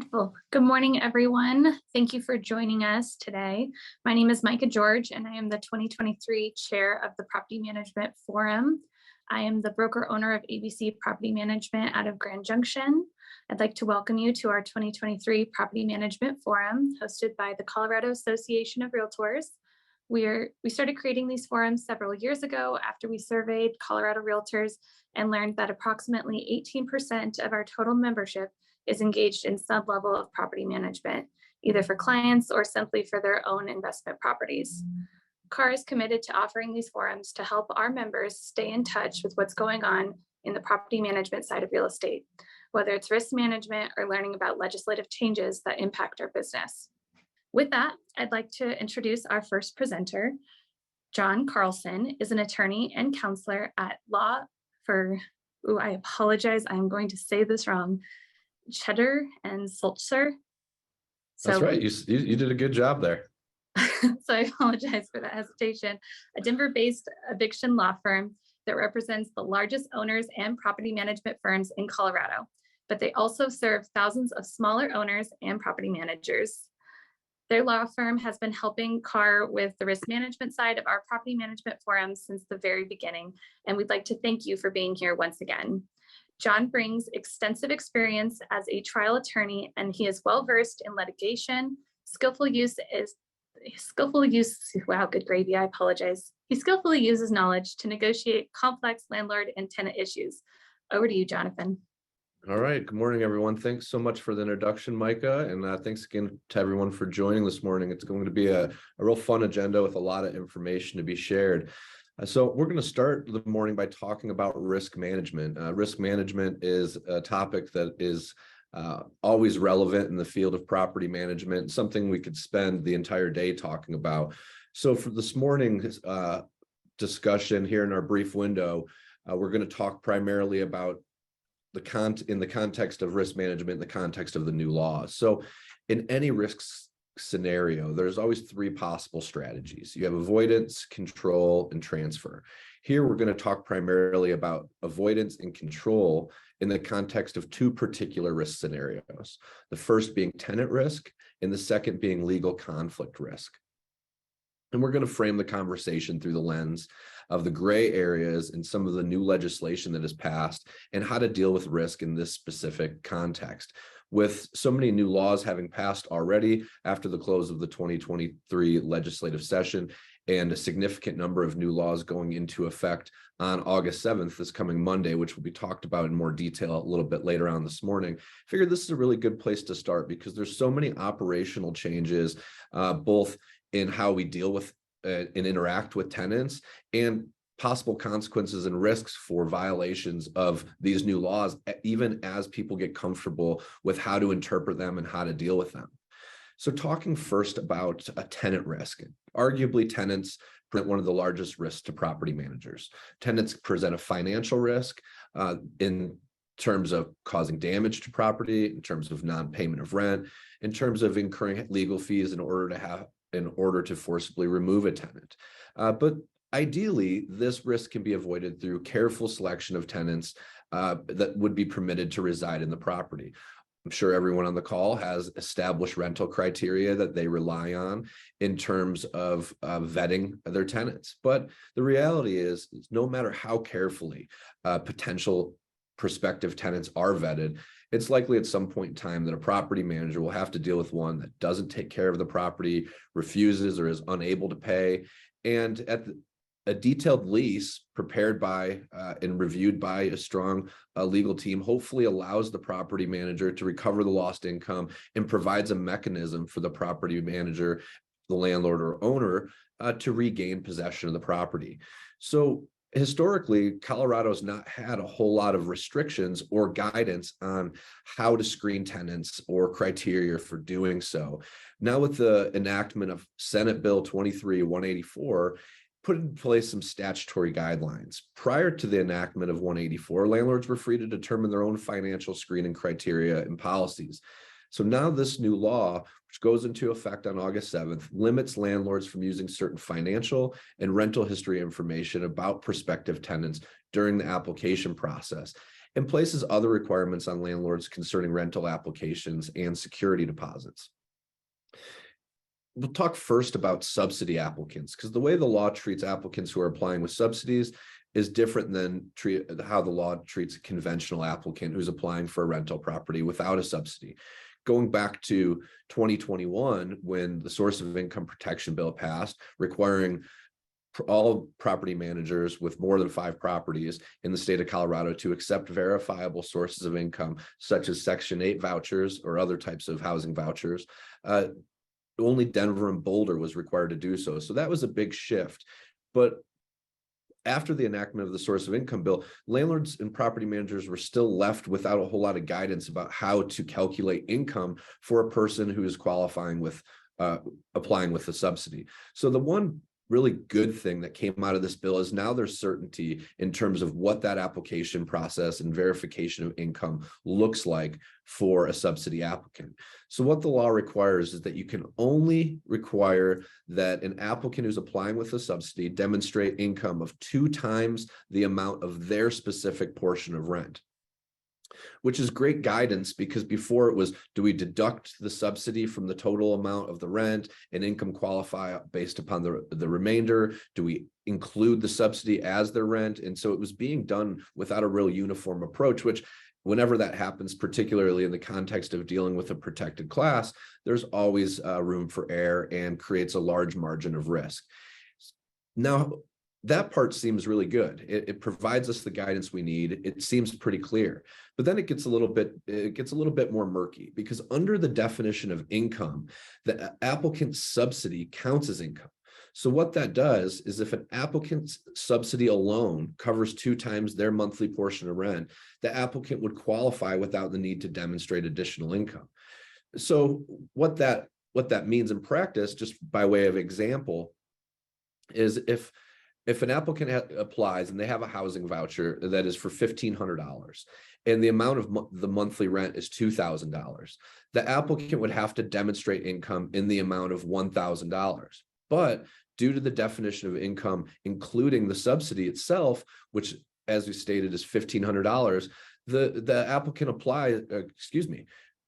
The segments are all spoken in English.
Wonderful. Good morning, everyone. Thank you for joining us today. My name is Micah George, and I am the 2023 Chair of the Property Management Forum. I am the broker owner of ABC Property Management out of Grand Junction. I'd like to welcome you to our 2023 Property Management Forum, hosted by the Colorado Association of Realtors. We started creating these forums several years ago after we surveyed Colorado realtors and learned that approximately 18% of our total membership is engaged in some level of property management, either for clients or simply for their own investment properties. CAR is committed to offering these forums to help our members stay in touch with what's going on in the property management side of real estate, whether it's risk management or learning about legislative changes that impact our business. With that, I'd like to introduce our first presenter. John Carlson is an attorney and counselor at law for, I apologize, I'm going to say this wrong, Cheddar and Sulzer. That's right. You did a good job there. So I apologize for that hesitation. A Denver-based eviction law firm that represents the largest owners and property management firms in Colorado, but they also serve thousands of smaller owners and property managers. Their law firm has been helping CAR with the risk management side of our property management forum since the very beginning, and we'd like to thank you for being here once again. John brings extensive experience as a trial attorney, and he is well-versed in litigation. Wow, good gravy, I apologize. He skillfully uses knowledge to negotiate complex landlord and tenant issues. Over to you, Jonathan. All right. Good morning, everyone. Thanks so much for the introduction, Micah. And thanks again to everyone for joining this morning. It's going to be a real fun agenda with a lot of information to be shared. So we're going to start the morning by talking about risk management. Risk management is a topic that is always relevant in the field of property management, something we could spend the entire day talking about. So for this morning's discussion here in our brief window, we're going to talk primarily about in the context of risk management, in the context of the new laws. So in any risks scenario, there's always three possible strategies. You have avoidance, control, and transfer. Here, we're going to talk primarily about avoidance and control in the context of two particular risk scenarios. The first being tenant risk, and the second being legal conflict risk. And we're going to frame the conversation through the lens of the gray areas and some of the new legislation that has passed and how to deal with risk in this specific context. With so many new laws having passed already after the close of the 2023 legislative session and a significant number of new laws going into effect on August 7th, this coming Monday, which will be talked about in more detail a little bit later on this morning, I figured this is a really good place to start because there's so many operational changes, both in how we deal with and interact with tenants and possible consequences and risks for violations of these new laws, even as people get comfortable with how to interpret them and how to deal with them. So talking first about a tenant risk, arguably tenants present one of the largest risks to property managers. Tenants present a financial risk in terms of causing damage to property, in terms of non-payment of rent, in terms of incurring legal fees in order to forcibly remove a tenant. But ideally, this risk can be avoided through careful selection of tenants that would be permitted to reside in the property. I'm sure everyone on the call has established rental criteria that they rely on in terms of vetting their tenants. But the reality is no matter how carefully potential prospective tenants are vetted, it's likely at some point in time that a property manager will have to deal with one that doesn't take care of the property, refuses or is unable to pay. And a detailed lease prepared by and reviewed by a strong legal team hopefully allows the property manager to recover the lost income and provides a mechanism for the property manager, the landlord or owner, to regain possession of the property. So historically, Colorado's not had a whole lot of restrictions or guidance on how to screen tenants or criteria for doing so. Now with the enactment of Senate Bill 23-184, put in place some statutory guidelines. Prior to the enactment of 184, landlords were free to determine their own financial screening criteria and policies. So now this new law, which goes into effect on August 7th, limits landlords from using certain financial and rental history information about prospective tenants during the application process. and places other requirements on landlords concerning rental applications and security deposits. We'll talk first about subsidy applicants, because the way the law treats applicants who are applying with subsidies is different than how the law treats a conventional applicant who's applying for a rental property without a subsidy. Going back to 2021, when the Source of Income Protection Bill passed, requiring all property managers with more than 5 properties in the state of Colorado to accept verifiable sources of income, such as Section 8 vouchers or other types of housing vouchers. Only Denver and Boulder was required to do so. So that was a big shift. But after the enactment of the Source of Income Bill, landlords and property managers were still left without a whole lot of guidance about how to calculate income for a person who is qualifying with applying with the subsidy. So the one really good thing that came out of this bill is now there's certainty in terms of what that application process and verification of income looks like for a subsidy applicant. So what the law requires is that you can only require that an applicant who's applying with a subsidy demonstrate income of 2 times the amount of their specific portion of rent, which is great guidance, because before it was, do we deduct the subsidy from the total amount of the rent and income qualify based upon the remainder? Do we include the subsidy as their rent? And so it was being done without a real uniform approach, which whenever that happens, particularly in the context of dealing with a protected class, there's always room for error and creates a large margin of risk. Now, that part seems really good. It provides us the guidance we need. It seems pretty clear, but then it gets a little bit more murky, because under the definition of income, the applicant's subsidy counts as income. So what that does is, if an applicant's subsidy alone covers 2 times their monthly portion of rent, the applicant would qualify without the need to demonstrate additional income. So what that means in practice, just by way of example, is if an applicant applies and they have a housing voucher that is for $1,500 and the amount of the monthly rent is $2,000, the applicant would have to demonstrate income in the amount of $1,000. But due to the definition of income, including the subsidy itself, which, as we stated, is $1,500, the applicant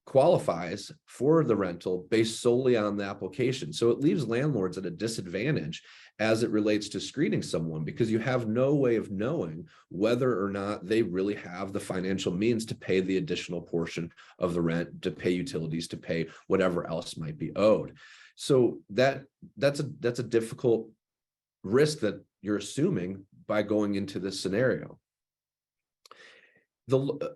qualifies for the rental based solely on the application. So it leaves landlords at a disadvantage as it relates to screening someone, because you have no way of knowing whether or not they really have the financial means to pay the additional portion of the rent, to pay utilities, to pay whatever else might be owed. So that's a difficult risk that you're assuming by going into this scenario.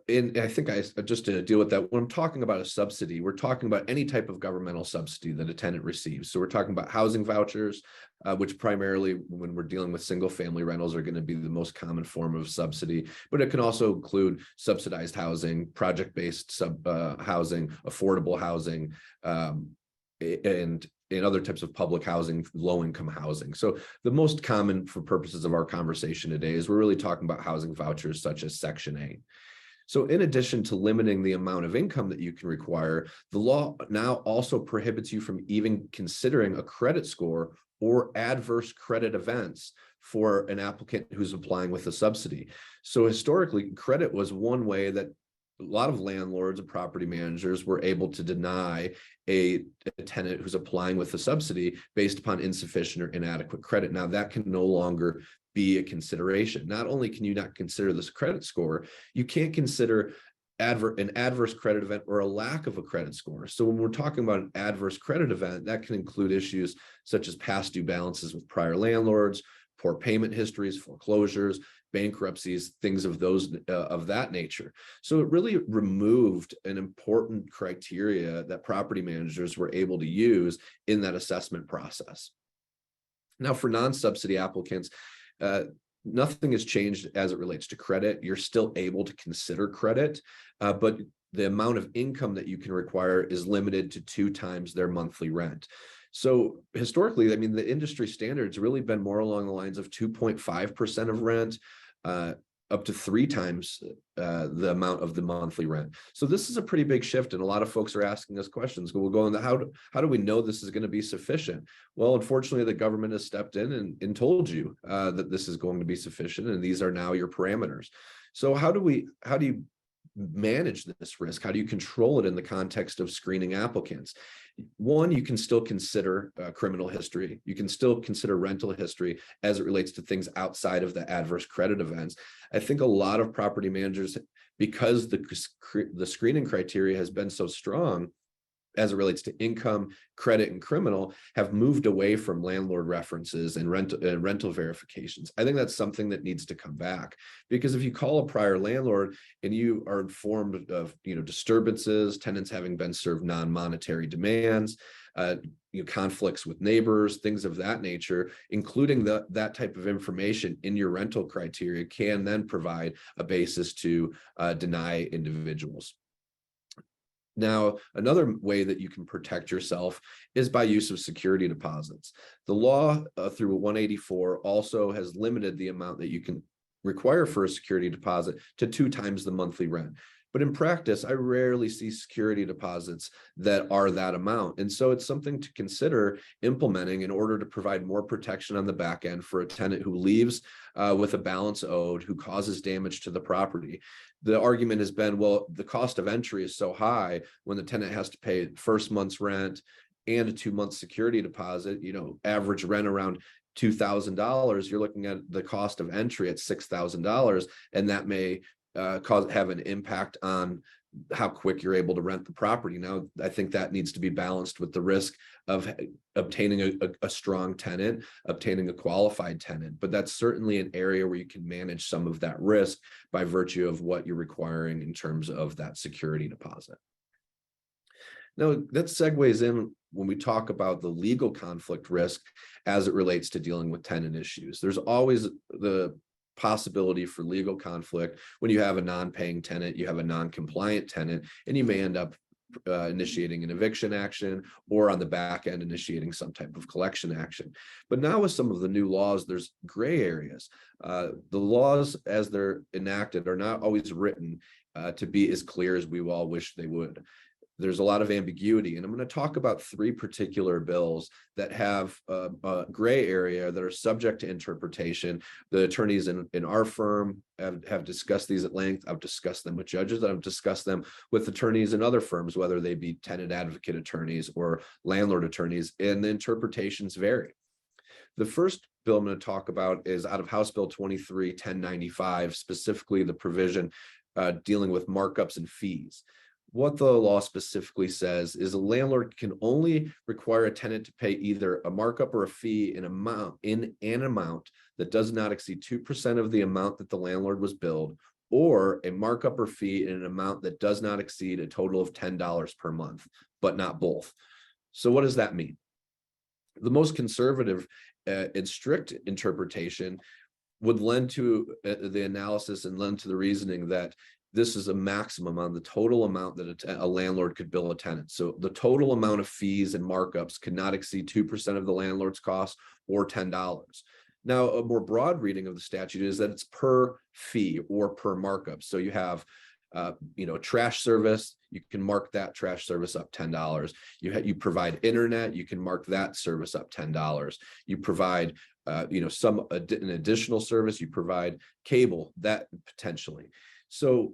And I think just to deal with that, when I'm talking about a subsidy, we're talking about any type of governmental subsidy that a tenant receives. So we're talking about housing vouchers, which primarily, when we're dealing with single family rentals, are going to be the most common form of subsidy, but it can also include subsidized housing, project-based housing, affordable housing, and other types of public housing, low-income housing. So the most common, for purposes of our conversation today, is we're really talking about housing vouchers such as Section 8. So in addition to limiting the amount of income that you can require, the law now also prohibits you from even considering a credit score or adverse credit events for an applicant who's applying with a subsidy. So historically, credit was one way that a lot of landlords and property managers were able to deny a tenant who's applying with a subsidy based upon insufficient or inadequate credit. Now that can no longer be a consideration. Not only can you not consider this credit score, you can't consider an adverse credit event or a lack of a credit score. So when we're talking about an adverse credit event, that can include issues such as past due balances with prior landlords, poor payment histories, foreclosures, bankruptcies, things of that nature. So it really removed an important criteria that property managers were able to use in that assessment process. Now, for non-subsidy applicants, nothing has changed as it relates to credit. You're still able to consider credit, but the amount of income that you can require is limited to 2 times their monthly rent. So historically, I mean, the industry standard's really been more along the lines of 2.5% of rent, up to 3 times the amount of the monthly rent. So this is a pretty big shift, and a lot of folks are asking us questions. We'll go into how do we know this is going to be sufficient? Well, unfortunately, the government has stepped in and told you that this is going to be sufficient, and these are now your parameters. So how do you manage this risk? How do you control it in the context of screening applicants? One, you can still consider criminal history. You can still consider rental history as it relates to things outside of the adverse credit events. I think a lot of property managers, because the screening criteria has been so strong as it relates to income, credit, and criminal, have moved away from landlord references and rental verifications. I think that's something that needs to come back, because if you call a prior landlord and you are informed of disturbances, tenants having been served non-monetary demands, conflicts with neighbors, things of that nature, including that type of information in your rental criteria, can then provide a basis to deny individuals. Now, another way that you can protect yourself is by use of security deposits. The law through 184 also has limited the amount that you can require for a security deposit to 2 times the monthly rent. But in practice, I rarely see security deposits that are that amount. And so it's something to consider implementing in order to provide more protection on the back end for a tenant who leaves with a balance owed, who causes damage to the property. The argument has been, well, the cost of entry is so high when the tenant has to pay first month's rent and a 2-month security deposit, average rent around $2,000, you're looking at the cost of entry at $6,000, and that may have an impact on how quick you're able to rent the property. Now, I think that needs to be balanced with the risk of obtaining a strong tenant, obtaining a qualified tenant. But that's certainly an area where you can manage some of that risk by virtue of what you're requiring in terms of that security deposit. Now, that segues in when we talk about the legal conflict risk as it relates to dealing with tenant issues. There's always the possibility for legal conflict when you have a non-paying tenant, you have a non-compliant tenant, and you may end up initiating an eviction action, or on the back end initiating some type of collection action. But now with some of the new laws, there's gray areas. The laws as they're enacted are not always written to be as clear as we all wish they would. There's a lot of ambiguity, and I'm going to talk about 3 particular bills that have a gray area that are subject to interpretation. The attorneys in our firm have discussed these at length. I've discussed them with judges. I've discussed them with attorneys in other firms, whether they be tenant advocate attorneys or landlord attorneys, and the interpretations vary. The first bill I'm going to talk about is out of House Bill 23-1095, specifically the provision dealing with markups and fees. What the law specifically says is a landlord can only require a tenant to pay either a markup or a fee in an amount that does not exceed 2% of the amount that the landlord was billed, or a markup or fee in an amount that does not exceed a total of $10 per month, but not both. So what does that mean? The most conservative and strict interpretation would lend to the analysis and lend to the reasoning that this is a maximum on the total amount that a landlord could bill a tenant. So the total amount of fees and markups could not exceed 2% of the landlord's cost, or $10. Now, a more broad reading of the statute is that it's per fee or per markup. So you have trash service, you can mark that trash service up $10. You provide internet, you can mark that service up $10. You provide an additional service, you provide cable, that potentially. So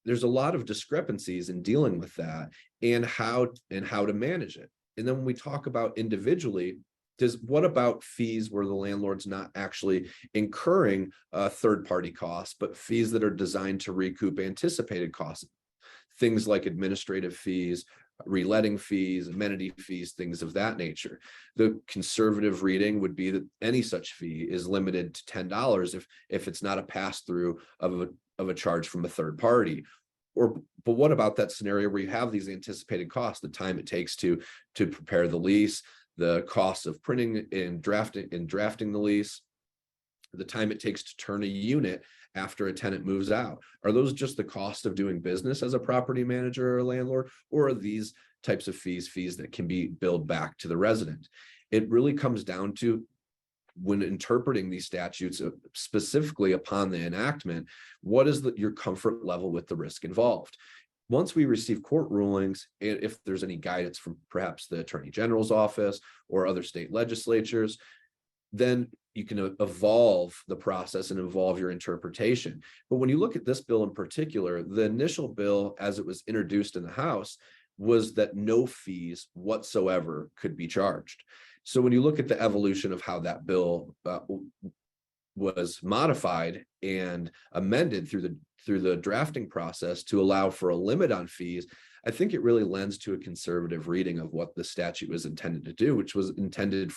there's a lot of discrepancies in dealing with that and how to manage it. And then when we talk about individually, what about fees where the landlord's not actually incurring third-party costs, but fees that are designed to recoup anticipated costs? Things like administrative fees, reletting fees, amenity fees, things of that nature. The conservative reading would be that any such fee is limited to $10 if it's not a pass-through of a charge from a third party. But what about that scenario where you have these anticipated costs, the time it takes to prepare the lease, the costs of printing and drafting the lease, the time it takes to turn a unit after a tenant moves out? Are those just the cost of doing business as a property manager or a landlord, or are these types of fees that can be billed back to the resident? It really comes down to, when interpreting these statutes, specifically upon the enactment, what is your comfort level with the risk involved? Once we receive court rulings, if there's any guidance from perhaps the Attorney General's office or other state legislatures, then you can evolve the process and evolve your interpretation. But when you look at this bill in particular, the initial bill as it was introduced in the House was that no fees whatsoever could be charged. So when you look at the evolution of how that bill was modified and amended through the drafting process to allow for a limit on fees, I think it really lends to a conservative reading of what the statute was intended to do, which was intended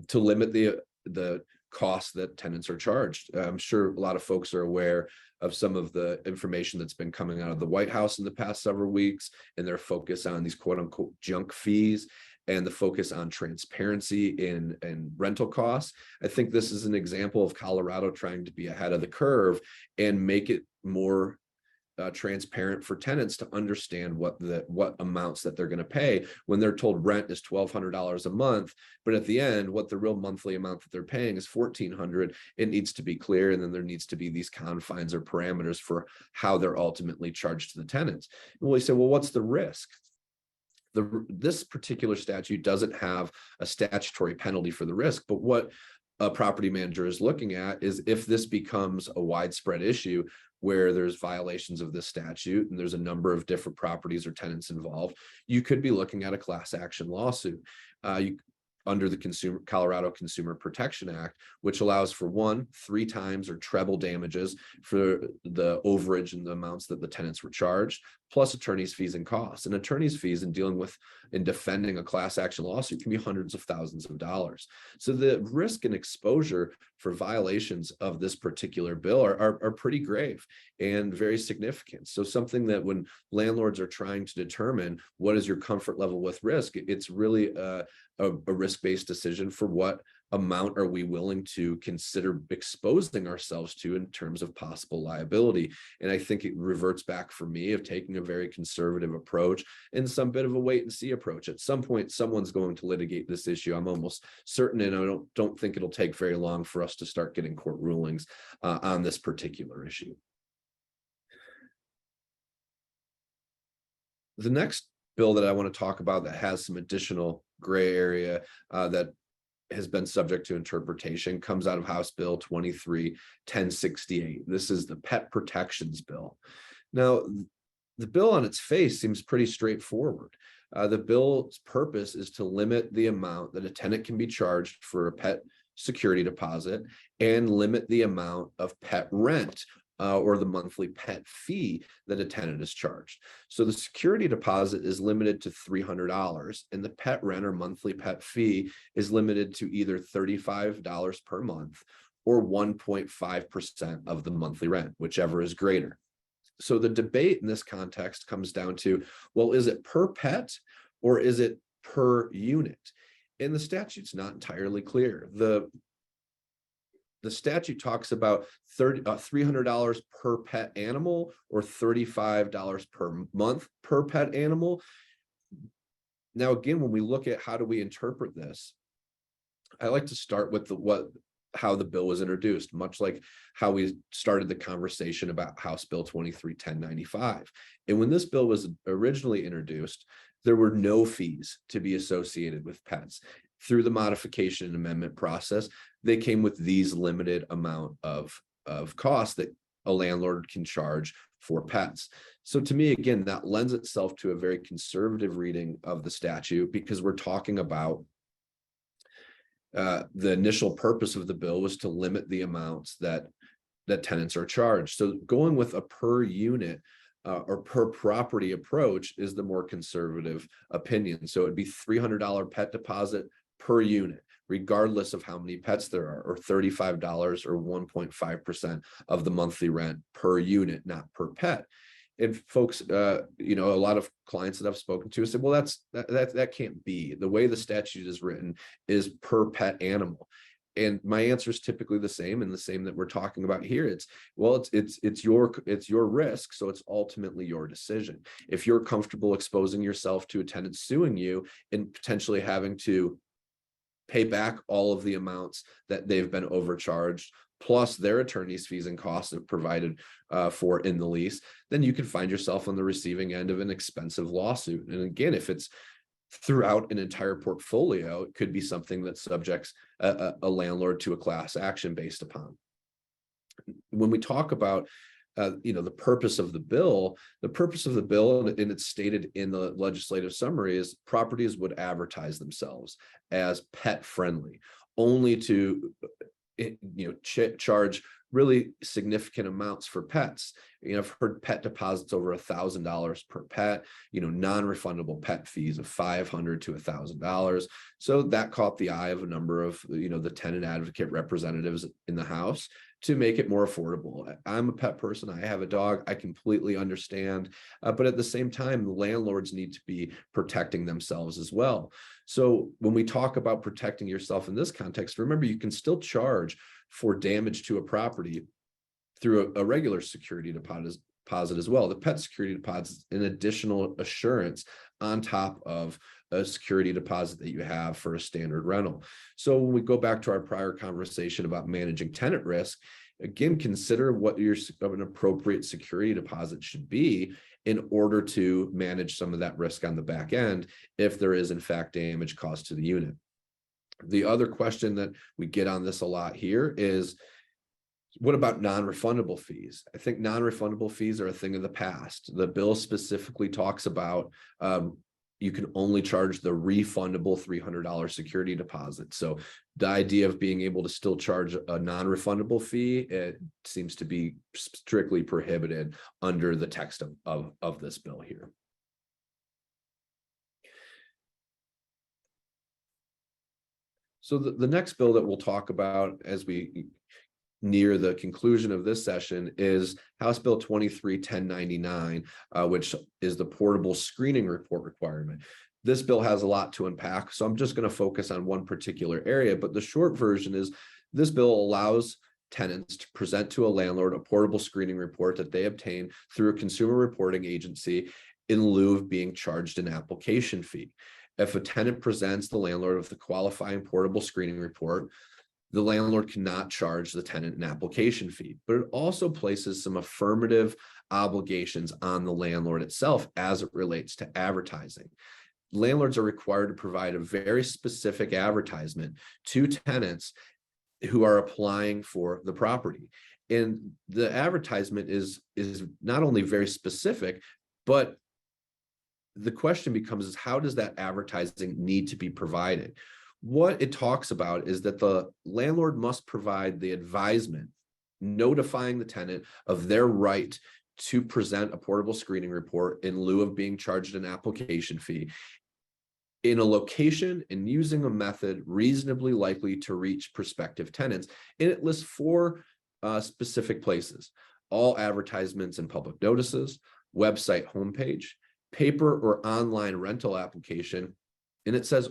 to limit the costs that tenants are charged. I'm sure a lot of folks are aware of some of the information that's been coming out of the White House in the past several weeks, and their focus on these quote unquote junk fees and the focus on transparency in rental costs. I think this is an example of Colorado trying to be ahead of the curve and make it more transparent for tenants to understand what amounts that they're going to pay when they're told rent is $1,200 a month, but at the end what the real monthly amount that they're paying is $1,400. It needs to be clear, and then there needs to be these confines or parameters for how they're ultimately charged to the tenants. And we say, well, what's the risk? This particular statute doesn't have a statutory penalty for the risk, but what a property manager is looking at is if this becomes a widespread issue where there's violations of this statute and there's a number of different properties or tenants involved, you could be looking at a class action lawsuit under the Colorado Consumer Protection Act, which allows for 3 times or treble damages for the overage and the amounts that the tenants were charged, plus attorney's fees and costs. And attorney's fees in defending a class action lawsuit can be hundreds of thousands of dollars. So the risk and exposure for violations of this particular bill are pretty grave and very significant. So something that when landlords are trying to determine what is your comfort level with risk, it's really a risk-based decision for what amount are we willing to consider exposing ourselves to in terms of possible liability. And I think it reverts back for me of taking a very conservative approach and some bit of a wait and see approach. At some point, someone's going to litigate this issue. I'm almost certain, and I don't think it'll take very long for us to start getting court rulings on this particular issue. The next bill that I want to talk about that has some additional gray area that has been subject to interpretation comes out of House Bill 23-1068. This is the Pet Protections Bill. Now, the bill on its face seems pretty straightforward. The bill's purpose is to limit the amount that a tenant can be charged for a pet security deposit and limit the amount of pet rent or the monthly pet fee that a tenant is charged. So the security deposit is limited to $300, and the pet rent or monthly pet fee is limited to either $35 per month or 1.5% of the monthly rent, whichever is greater. So the debate in this context comes down to, well, is it per pet or is it per unit? And the statute's not entirely clear. The statute talks about $300 per pet animal or $35 per month per pet animal. Now, again, when we look at how do we interpret this, I like to start with how the bill was introduced, much like how we started the conversation about House Bill 23-1095. And when this bill was originally introduced, there were no fees to be associated with pets. Through the modification and amendment process, they came with these limited amount of costs that a landlord can charge for pets. So to me, again, that lends itself to a very conservative reading of the statute, because we're talking about the initial purpose of the bill was to limit the amounts that tenants are charged. So going with a per unit or per property approach is the more conservative opinion. So it'd be $300 pet deposit per unit, regardless of how many pets there are, or $35 or 1.5% of the monthly rent per unit, not per pet. And folks, a lot of clients that I've spoken to said, well, that can't be. The way the statute is written is per pet animal. And my answer is typically the same, and the same that we're talking about here. It's your risk, so it's ultimately your decision. If you're comfortable exposing yourself to a tenant suing you and potentially having to pay back all of the amounts that they've been overcharged, plus their attorney's fees and costs provided for in the lease, then you can find yourself on the receiving end of an expensive lawsuit. And again, if it's throughout an entire portfolio, it could be something that subjects a landlord to a class action based upon. When we talk about the purpose of the bill, and it's stated in the legislative summary, is properties would advertise themselves as pet friendly, only to charge really significant amounts for pets. I've heard pet deposits over $1,000 per pet, non-refundable pet fees of $500 to $1,000. So that caught the eye of a number of, the tenant advocate representatives in the House to make it more affordable. I'm a pet person. I have a dog. I completely understand. But at the same time, landlords need to be protecting themselves as well. So when we talk about protecting yourself in this context, remember, you can still charge for damage to a property through a regular security deposit as well. The pet security deposit is an additional assurance on top of a security deposit that you have for a standard rental. So when we go back to our prior conversation about managing tenant risk, again, consider what an appropriate security deposit should be in order to manage some of that risk on the back end if there is in fact damage caused to the unit. The other question that we get on this a lot here is, what about non-refundable fees? I think non-refundable fees are a thing of the past. The bill specifically talks about you can only charge the refundable $300 security deposit. So the idea of being able to still charge a non-refundable fee, it seems to be strictly prohibited under the text of this bill here. So the next bill that we'll talk about as we near the conclusion of this session is House Bill 23-1099, which is the portable screening report requirement. This bill has a lot to unpack, so I'm just going to focus on one particular area, but the short version is this bill allows tenants to present to a landlord a portable screening report that they obtain through a consumer reporting agency in lieu of being charged an application fee. If a tenant presents the landlord with the qualifying portable screening report, the landlord cannot charge the tenant an application fee, but it also places some affirmative obligations on the landlord itself as it relates to advertising. Landlords are required to provide a very specific advertisement to tenants who are applying for the property. And the advertisement is not only very specific, but the question becomes is, how does that advertising need to be provided? What it talks about is that the landlord must provide the advisement notifying the tenant of their right to present a portable screening report in lieu of being charged an application fee in a location and using a method reasonably likely to reach prospective tenants. And it lists 4 specific places: all advertisements and public notices, website homepage, paper or online rental application, and it says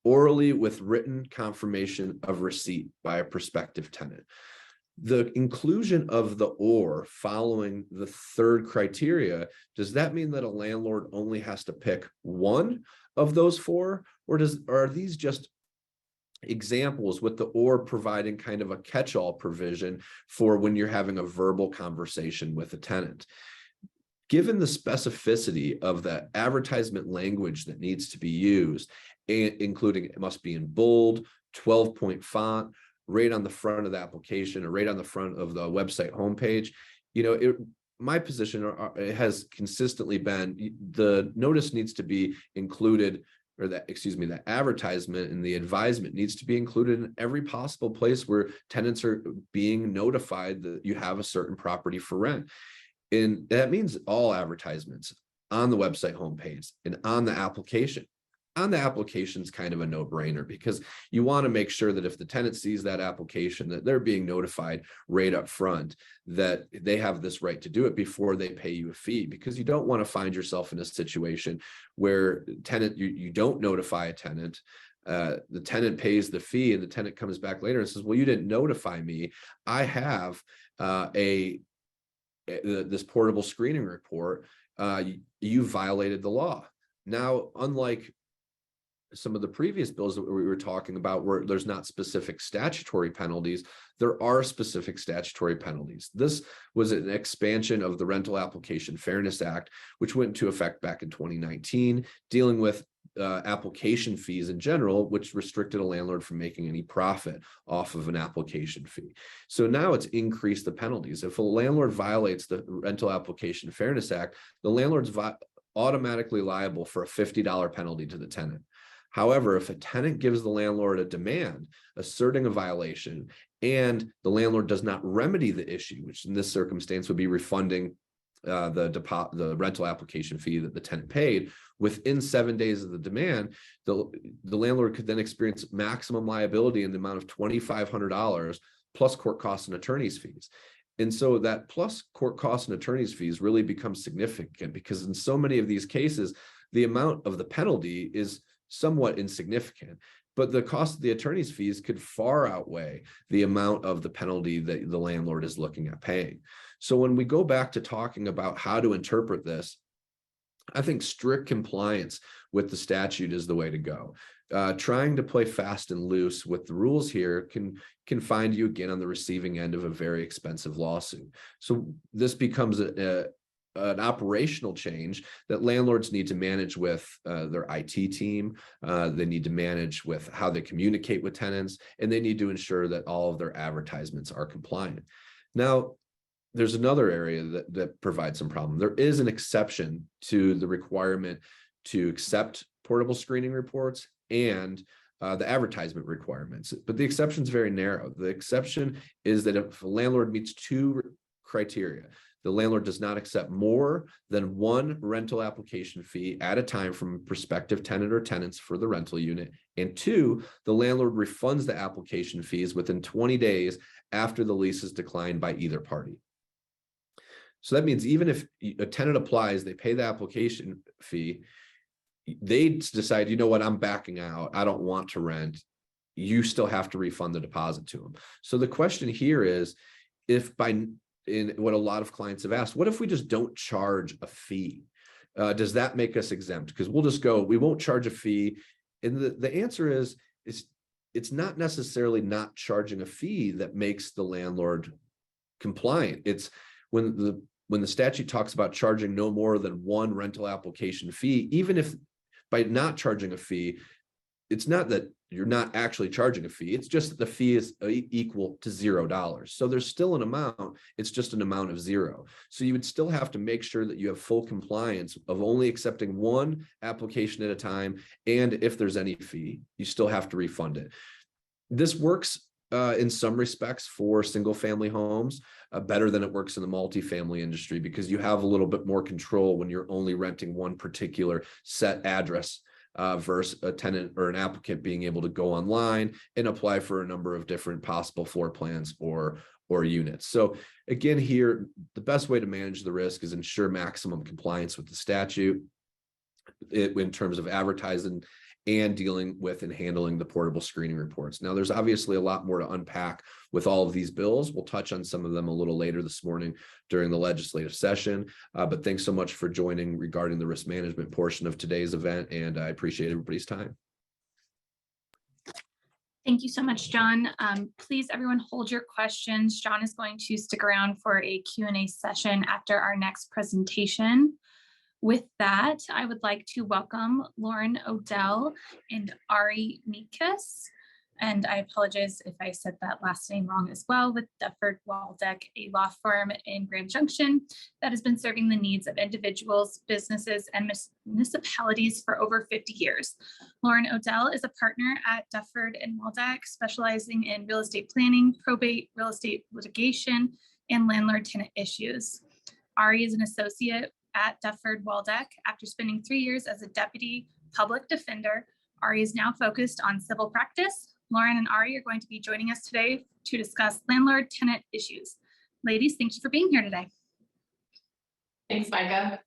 orally with written confirmation of receipt by a prospective tenant. The inclusion of the or following the 3rd criteria, does that mean that a landlord only has to pick one of those 4, or are these just examples with the or providing kind of a catch-all provision for when you're having a verbal conversation with a tenant? Given the specificity of the advertisement language that needs to be used, including it must be in bold, 12-point font, right on the front of the application or right on the front of the website homepage, my position it has consistently been the notice needs to be included, or the advertisement and the advisement needs to be included in every possible place where tenants are being notified that you have a certain property for rent. And that means all advertisements on the website homepage and on the application. On the application is kind of a no-brainer, because you want to make sure that if the tenant sees that application, that they're being notified right up front that they have this right to do it before they pay you a fee, because you don't want to find yourself in a situation where you don't notify a tenant. The tenant pays the fee and the tenant comes back later and says, well, you didn't notify me. I have this portable screening report. You violated the law. Now, unlike some of the previous bills that we were talking about where there's not specific statutory penalties, there are specific statutory penalties. This was an expansion of the Rental Application Fairness Act, which went into effect back in 2019, dealing with application fees in general, which restricted a landlord from making any profit off of an application fee. So now it's increased the penalties. If a landlord violates the Rental Application Fairness Act, the landlord's automatically liable for a $50 penalty to the tenant. However, if a tenant gives the landlord a demand asserting a violation and the landlord does not remedy the issue, which in this circumstance would be refunding the rental application fee that the tenant paid within 7 days of the demand, the landlord could then experience maximum liability in the amount of $2,500 plus court costs and attorney's fees. And so that plus court costs and attorney's fees really becomes significant, because in so many of these cases, the amount of the penalty is somewhat insignificant, but the cost of the attorney's fees could far outweigh the amount of the penalty that the landlord is looking at paying. So when we go back to talking about how to interpret this, I think strict compliance with the statute is the way to go. Trying to play fast and loose with the rules here can find you again on the receiving end of a very expensive lawsuit. So this becomes an operational change that landlords need to manage with their IT team. They need to manage with how they communicate with tenants, and they need to ensure that all of their advertisements are compliant. Now, there's another area that provides some problem. There is an exception to the requirement to accept portable screening reports and the advertisement requirements, but the exception is very narrow. The exception is that if a landlord meets two criteria, the landlord does not accept more than one rental application fee at a time from a prospective tenant or tenants for the rental unit. And two, the landlord refunds the application fees within 20 days after the lease is declined by either party. So that means even if a tenant applies, they pay the application fee, they decide, you know what, I'm backing out, I don't want to rent, you still have to refund the deposit to them. So the question here is, in what a lot of clients have asked, what if we just don't charge a fee? Does that make us exempt? Because we'll just go, we won't charge a fee. And the answer is, it's not necessarily not charging a fee that makes the landlord compliant. It's when the statute talks about charging no more than one rental application fee, even if by not charging a fee, it's not that you're not actually charging a fee. It's just that the fee is equal to $0. So there's still an amount. It's just an amount of zero. So you would still have to make sure that you have full compliance of only accepting one application at a time. And if there's any fee, you still have to refund it. This works in some respects for single family homes better than it works in the multifamily industry, because you have a little bit more control when you're only renting one particular set address versus a tenant or an applicant being able to go online and apply for a number of different possible floor plans or units. So again, here, the best way to manage the risk is ensure maximum compliance with the statute in terms of advertising and dealing with and handling the portable screening reports. Now, there's obviously a lot more to unpack with all of these bills. We'll touch on some of them a little later this morning during the legislative session. But thanks so much for joining regarding the risk management portion of today's event, and I appreciate everybody's time. Thank you so much, John. Please, everyone, hold your questions. John is going to stick around for a Q&A session after our next presentation. With that, I would like to welcome Lauren Odell and Ari Mikas. And I apologize if I said that last name wrong as well, with Duford Waldeck, a law firm in Grand Junction that has been serving the needs of individuals, businesses, and municipalities for over 50 years. Lauren Odell is a partner at Duford & Waldeck, specializing in real estate planning, probate, real estate litigation, and landlord-tenant issues. Ari is an associate at Duford Waldeck. After spending 3 years as a deputy public defender, Ari is now focused on civil practice. Lauren and Ari are going to be joining us today to discuss landlord-tenant issues. Ladies, thank you for being here today. Thanks, Micah.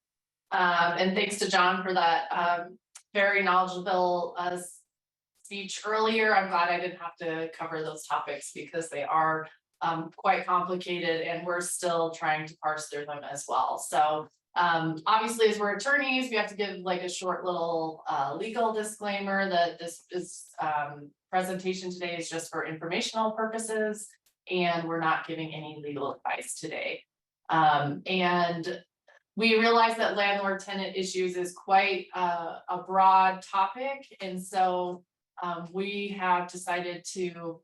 And thanks to John for that very knowledgeable speech earlier. I'm glad I didn't have to cover those topics because they are quite complicated and we're still trying to parse through them as well. So Obviously, as we're attorneys, we have to give like a short little legal disclaimer that this is presentation today is just for informational purposes, and we're not giving any legal advice today. And we realize that landlord-tenant issues is quite a broad topic, and so we have decided to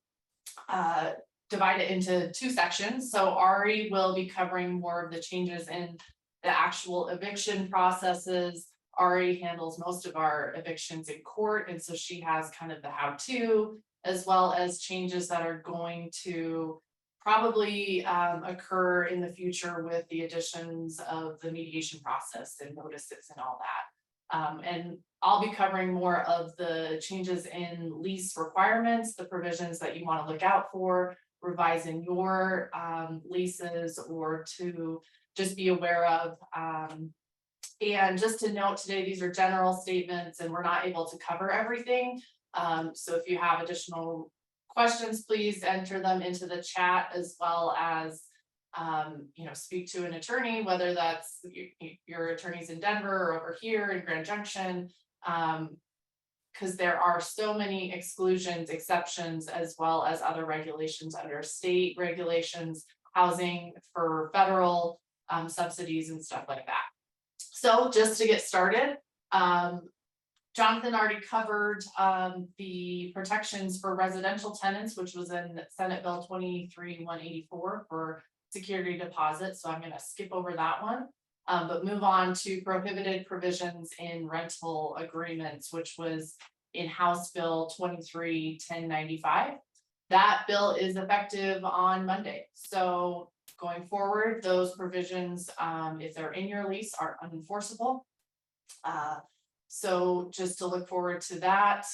divide it into two sections. So Ari will be covering more of the changes in the actual eviction processes. Ari handles most of our evictions in court, and so she has kind of the how-to, as well as changes that are going to probably occur in the future with the additions of the mediation process and notices and all that. And I'll be covering more of the changes in lease requirements, the provisions that you want to look out for, revising your leases, or to just be aware of. And just to note today, these are general statements and we're not able to cover everything. So if you have additional questions, please enter them into the chat, as well as speak to an attorney, whether that's your attorneys in Denver or over here in Grand Junction, because there are so many exclusions, exceptions, as well as other regulations under state regulations, housing for federal subsidies and stuff like that. So just to get started, Jonathan already covered the protections for residential tenants, which was in Senate Bill 23-184 for security deposits. So I'm going to skip over that one, but move on to prohibited provisions in rental agreements, which was in House Bill 23-1095. That bill is effective on Monday. So going forward, those provisions, if they're in your lease, are unenforceable. So just to look forward to that.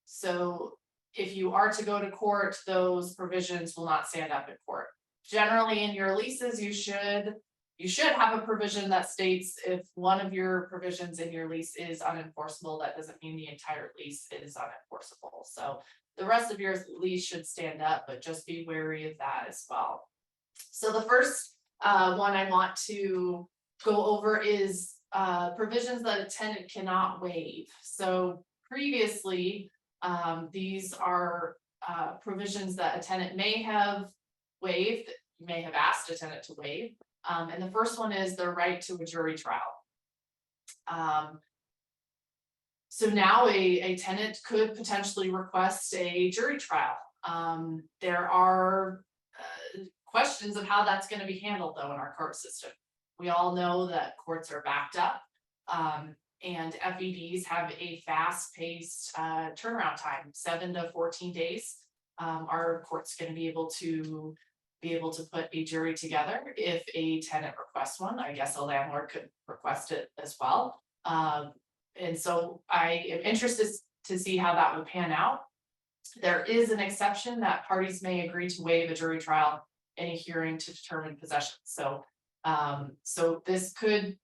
So if you are to go to court, those provisions will not stand up in court. Generally in your leases, you should have a provision that states if one of your provisions in your lease is unenforceable, that doesn't mean the entire lease is unenforceable. So the rest of your lease should stand up, but just be wary of that as well. So the first one I want to go over is provisions that a tenant cannot waive. So previously, these are provisions that a tenant may have waived, may have asked a tenant to waive. And the first one is the right to a jury trial. So now a tenant could potentially request a jury trial. There are questions of how that's going to be handled though in our court system. We all know that courts are backed up, and FEDs have a fast-paced turnaround time, 7 to 14 days. Our court's going to be able to put a jury together if a tenant requests one. I guess a landlord could request it as well. And so I am interested to see how that would pan out. There is an exception that parties may agree to waive a jury trial in a hearing to determine possession. So this could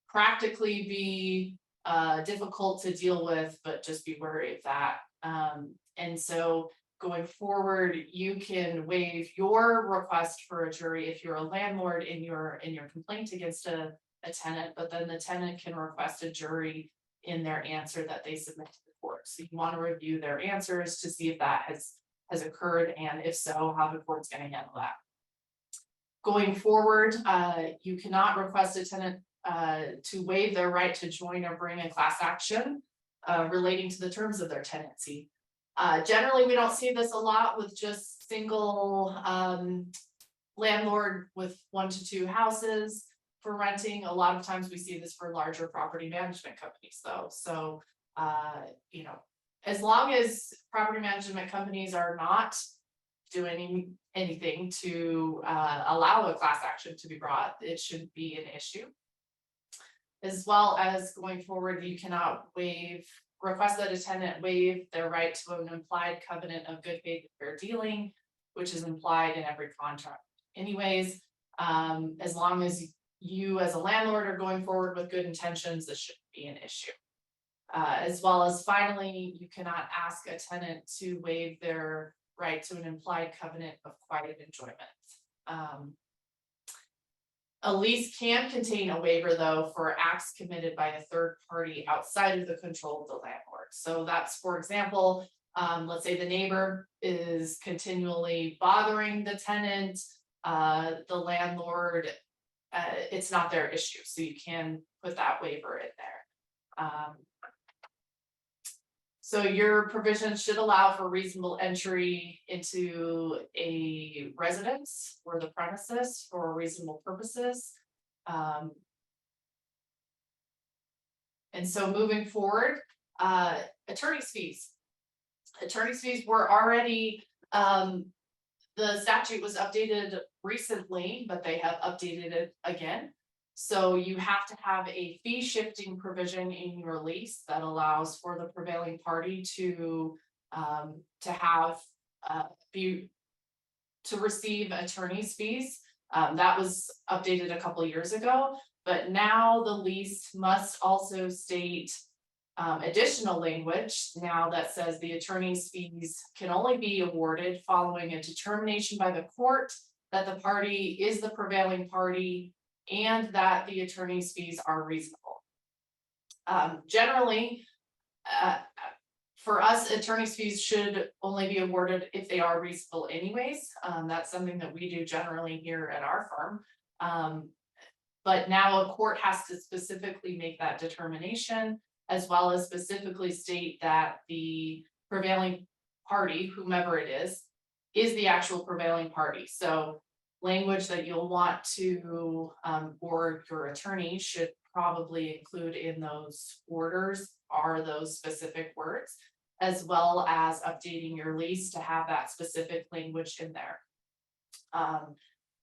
practically be difficult to deal with, but just be wary of that. And so going forward, you can waive your request for a jury if you're a landlord in your complaint against a tenant, but then the tenant can request a jury in their answer that they submit to the court. So you want to review their answers to see if that has occurred, and if so, how the court's going to handle that. Going forward, you cannot request a tenant to waive their right to join or bring a class action relating to the terms of their tenancy. Generally, we don't see this a lot with just single landlord with 1 to 2 houses for renting. A lot of times we see this for larger property management companies though. So, as long as property management companies are not doing anything to allow a class action to be brought, it shouldn't be an issue. As well as going forward, you cannot request that a tenant waive their right to an implied covenant of good faith and fair dealing, which is implied in every contract anyways. As long as you as a landlord are going forward with good intentions, this shouldn't be an issue. As well as finally, you cannot ask a tenant to waive their right to an implied covenant of quiet enjoyment. A lease can contain a waiver though for acts committed by a third party outside of the control of the landlord. So that's, for example, let's say the neighbor is continually bothering the tenant, the landlord, it's not their issue, so you can put that waiver in there. So your provisions should allow for reasonable entry into a residence or the premises for reasonable purposes. And so moving forward, attorney's fees. Attorney's fees were already, the statute was updated recently, but they have updated it again. So you have to have a fee shifting provision in your lease that allows for the prevailing party to have to receive attorney's fees. That was updated a couple years ago, but now the lease must also state additional language now that says the attorney's fees can only be awarded following a determination by the court that the party is the prevailing party and that the attorney's fees are reasonable. Generally, for us, attorney's fees should only be awarded if they are reasonable anyways. That's something that we do generally here at our firm. But now a court has to specifically make that determination, as well as specifically state that the prevailing party, whomever it is the actual prevailing party. So language that you'll want to, or your attorney should probably include in those orders are those specific words, as well as updating your lease to have that specific language in there.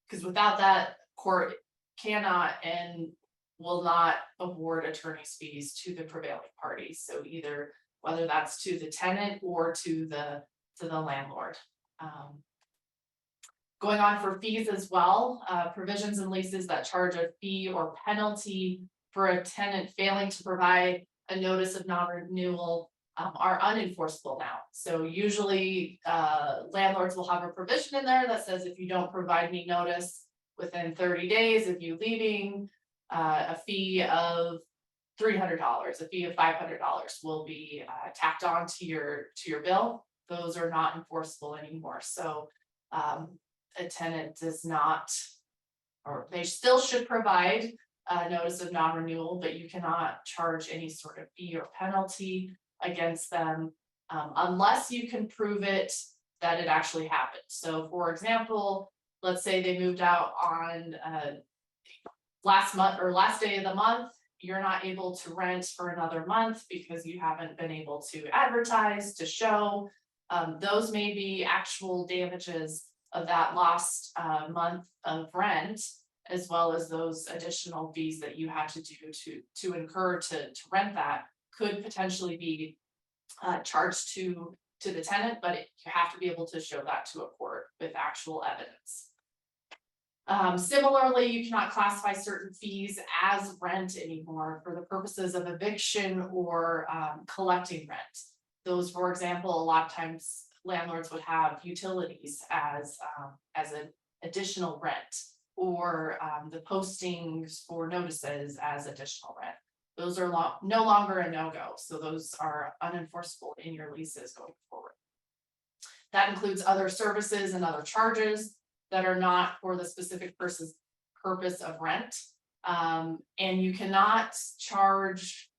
Because without that, court cannot and will not award attorney's fees to the prevailing party. So either whether that's to the tenant or to the landlord. Going on for fees as well, provisions in leases that charge a fee or penalty for a tenant failing to provide a notice of non-renewal are unenforceable now. So usually landlords will have a provision in there that says if you don't provide me notice within 30 days of you leaving, a fee of $300, a fee of $500 will be tacked on to your bill. Those are not enforceable anymore. So a tenant does not, or they still should provide a notice of non-renewal, but you cannot charge any sort of fee or penalty against them unless you can prove it that it actually happened. So for example, let's say they moved out on last month or last day of the month, you're not able to rent for another month because you haven't been able to advertise, to show. Those may be actual damages of that lost month of rent, as well as those additional fees that you had to do to incur to rent that could potentially be charged to the tenant, but you have to be able to show that to a court with actual evidence. Similarly, you cannot classify certain fees as rent anymore for the purposes of eviction or collecting rent. Those, for example, a lot of times landlords would have utilities as an additional rent, or the postings for notices as additional rent. Those are no longer a no-go, so those are unenforceable in your leases going forward. That includes other services and other charges that are not for the specific purpose of rent. And you cannot charge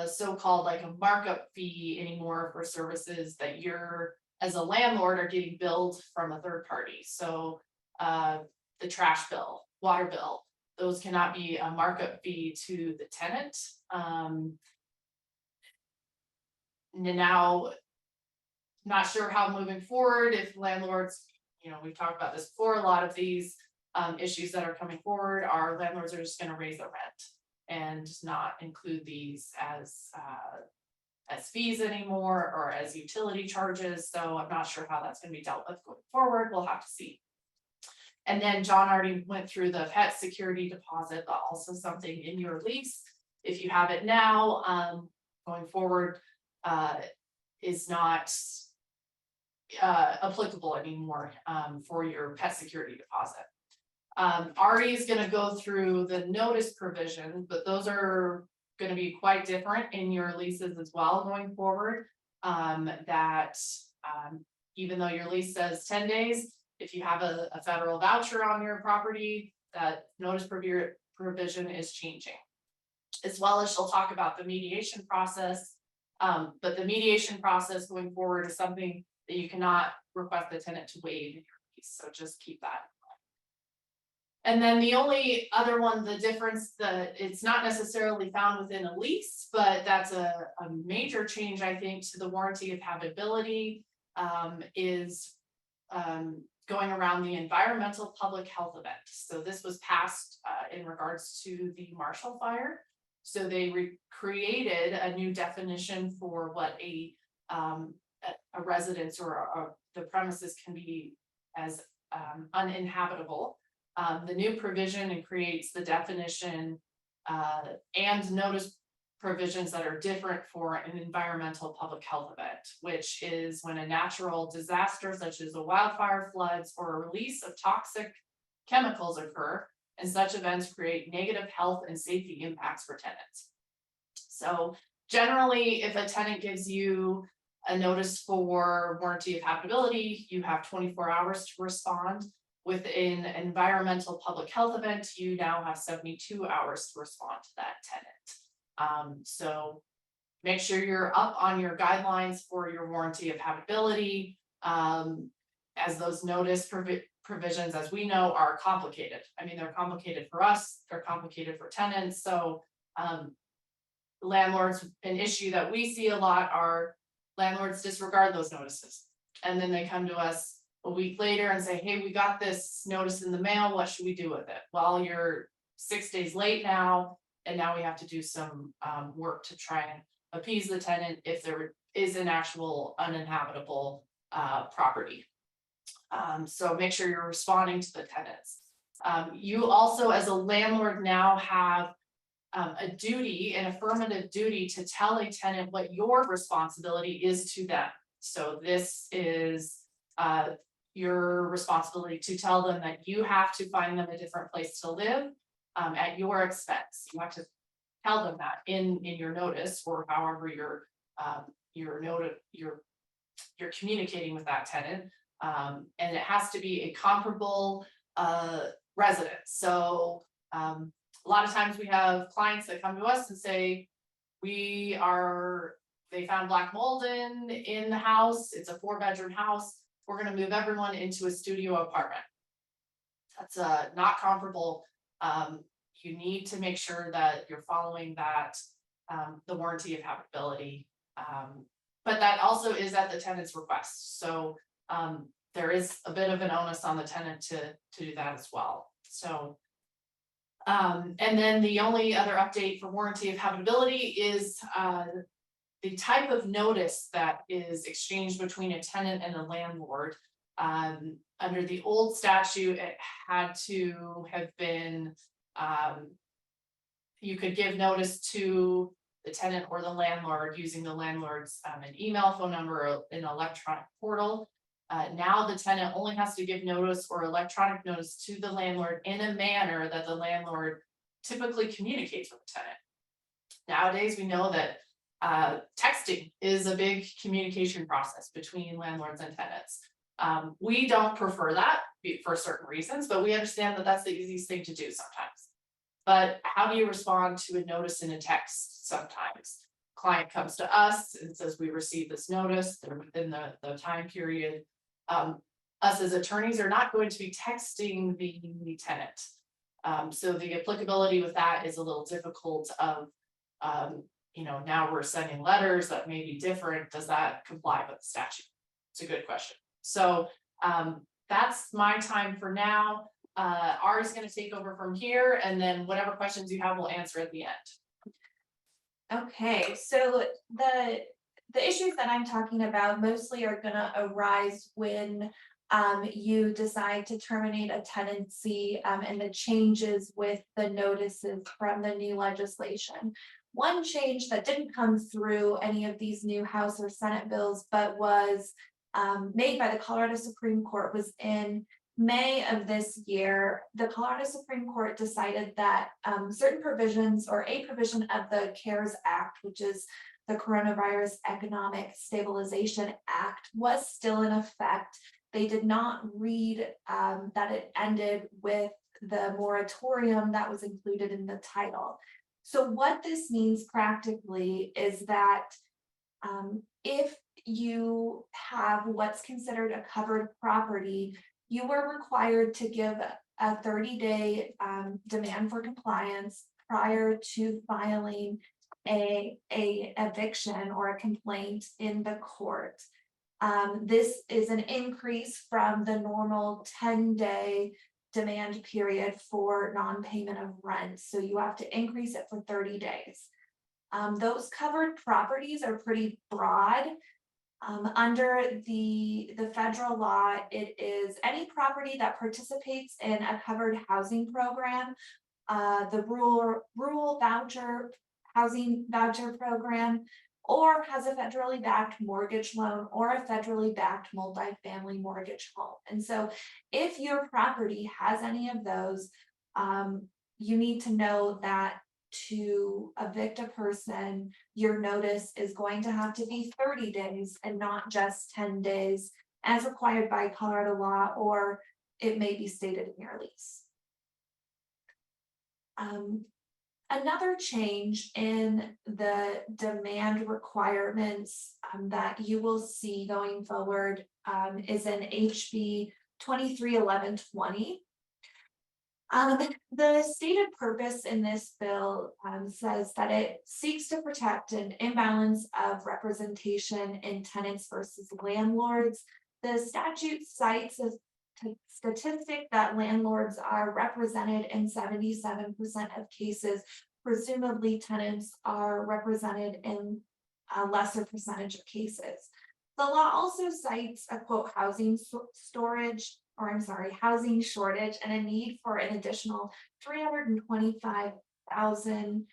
so-called like a markup fee anymore for services that you're, as a landlord, are getting billed from a third party. So the trash bill, water bill, those cannot be a markup fee to the tenant. Now, not sure how moving forward, if landlords, we've talked about this before, a lot of these issues that are coming forward are landlords are just going to raise the rent and just not include these as fees anymore or as utility charges. So I'm not sure how that's going to be dealt with going forward. We'll have to see. And then John already went through the pet security deposit, but also something in your lease, if you have it now, going forward, is not applicable anymore for your pet security deposit. Ari is gonna go through the notice provisions, but those are gonna be quite different in your leases as well going forward. Even though your lease says 10 days, if you have a federal voucher on your property, that notice provision is changing. As well as she'll talk about the mediation process. But the mediation process going forward is something that you cannot request the tenant to waive in your lease, so just keep that in mind. And then the only other one, the difference that it's not necessarily found within a lease, but that's a major change, I think, to the warranty of habitability, is going around the environmental public health event. So this was passed in regards to the Marshall Fire. So they created a new definition for what a residence or the premises can be as uninhabitable. The new provision creates the definition and notice provisions that are different for an environmental public health event, which is when a natural disaster such as a wildfire, floods, or a release of toxic chemicals occur, and such events create negative health and safety impacts for tenants. So generally, if a tenant gives you a notice for warranty of habitability, you have 24 hours to respond. With an environmental public health event, you now have 72 hours to respond to that tenant. So make sure you're up on your guidelines for your warranty of habitability, as those notice provisions, as we know, are complicated. I mean, they're complicated for us, they're complicated for tenants. So landlords, an issue that we see a lot are landlords disregard those notices. And then they come to us a week later and say, hey, we got this notice in the mail, what should we do with it? Well, you're 6 days late now, and now we have to do some work to try and appease the tenant if there is an actual uninhabitable property. So make sure you're responding to the tenants. You also, as a landlord, now have a duty, an affirmative duty to tell a tenant what your responsibility is to them. So this is your responsibility to tell them that you have to find them a different place to live at your expense. You have to tell them that in your notice, or however you're communicating with that tenant. And it has to be a comparable residence. So a lot of times we have clients that come to us and say, they found black mold in the house. It's a 4-bedroom house. We're going to move everyone into a studio apartment. That's not comparable. You need to make sure that you're following that, the warranty of habitability. But that also is at the tenant's request. So there is a bit of an onus on the tenant to do that as well. So, and then the only other update for warranty of habitability is the type of notice that is exchanged between a tenant and a landlord. Under the old statute, it had to have been, you could give notice to the tenant or the landlord using the landlord's an email, phone number, or an electronic portal. Now the tenant only has to give notice or electronic notice to the landlord in a manner that the landlord typically communicates with the tenant. Nowadays, we know that texting is a big communication process between landlords and tenants. We don't prefer that for certain reasons, but we understand that that's the easiest thing to do sometimes. But how do you respond to a notice in a text sometimes? Client comes to us and says, we received this notice, they're within the time period. Us as attorneys are not going to be texting the tenant. So the applicability with that is a little difficult of, now we're sending letters that may be different. Does that comply with the statute? It's a good question. So that's my time for now. Ari's going to take over from here, and then whatever questions you have, we'll answer at the end. Okay, so the issues that I'm talking about mostly are going to arise when you decide to terminate a tenancy and the changes with the notices from the new legislation. One change that didn't come through any of these new House or Senate bills, but was made by the Colorado Supreme Court, was in May of this year, the Colorado Supreme Court decided that certain provisions or a provision of the CARES Act, which is the Coronavirus Economic Stabilization Act, was still in effect. They did not read that it ended with the moratorium that was included in the title. So what this means practically is that if you have what's considered a covered property, you were required to give a 30-day demand for compliance prior to filing a eviction or a complaint in the court. This is an increase from the normal 10-day demand period for non-payment of rent. So you have to increase it for 30 days. Those covered properties are pretty broad. Under the federal law, it is any property that participates in a covered housing program, the rural voucher housing voucher program, or has a federally backed mortgage loan or a federally backed multifamily mortgage home. And so if your property has any of those, you need to know that to evict a person, your notice is going to have to be 30 days and not just 10 days as required by Colorado law, or it may be stated in your lease. Another change in the demand requirements that you will see going forward is in HB 231120. The stated purpose in this bill says that it seeks to protect an imbalance of representation in tenants versus landlords. The statute cites a statistic that landlords are represented in 77% of cases. Presumably tenants are represented in a lesser percentage of cases. The law also cites a quote housing shortage and a need for an additional 325,000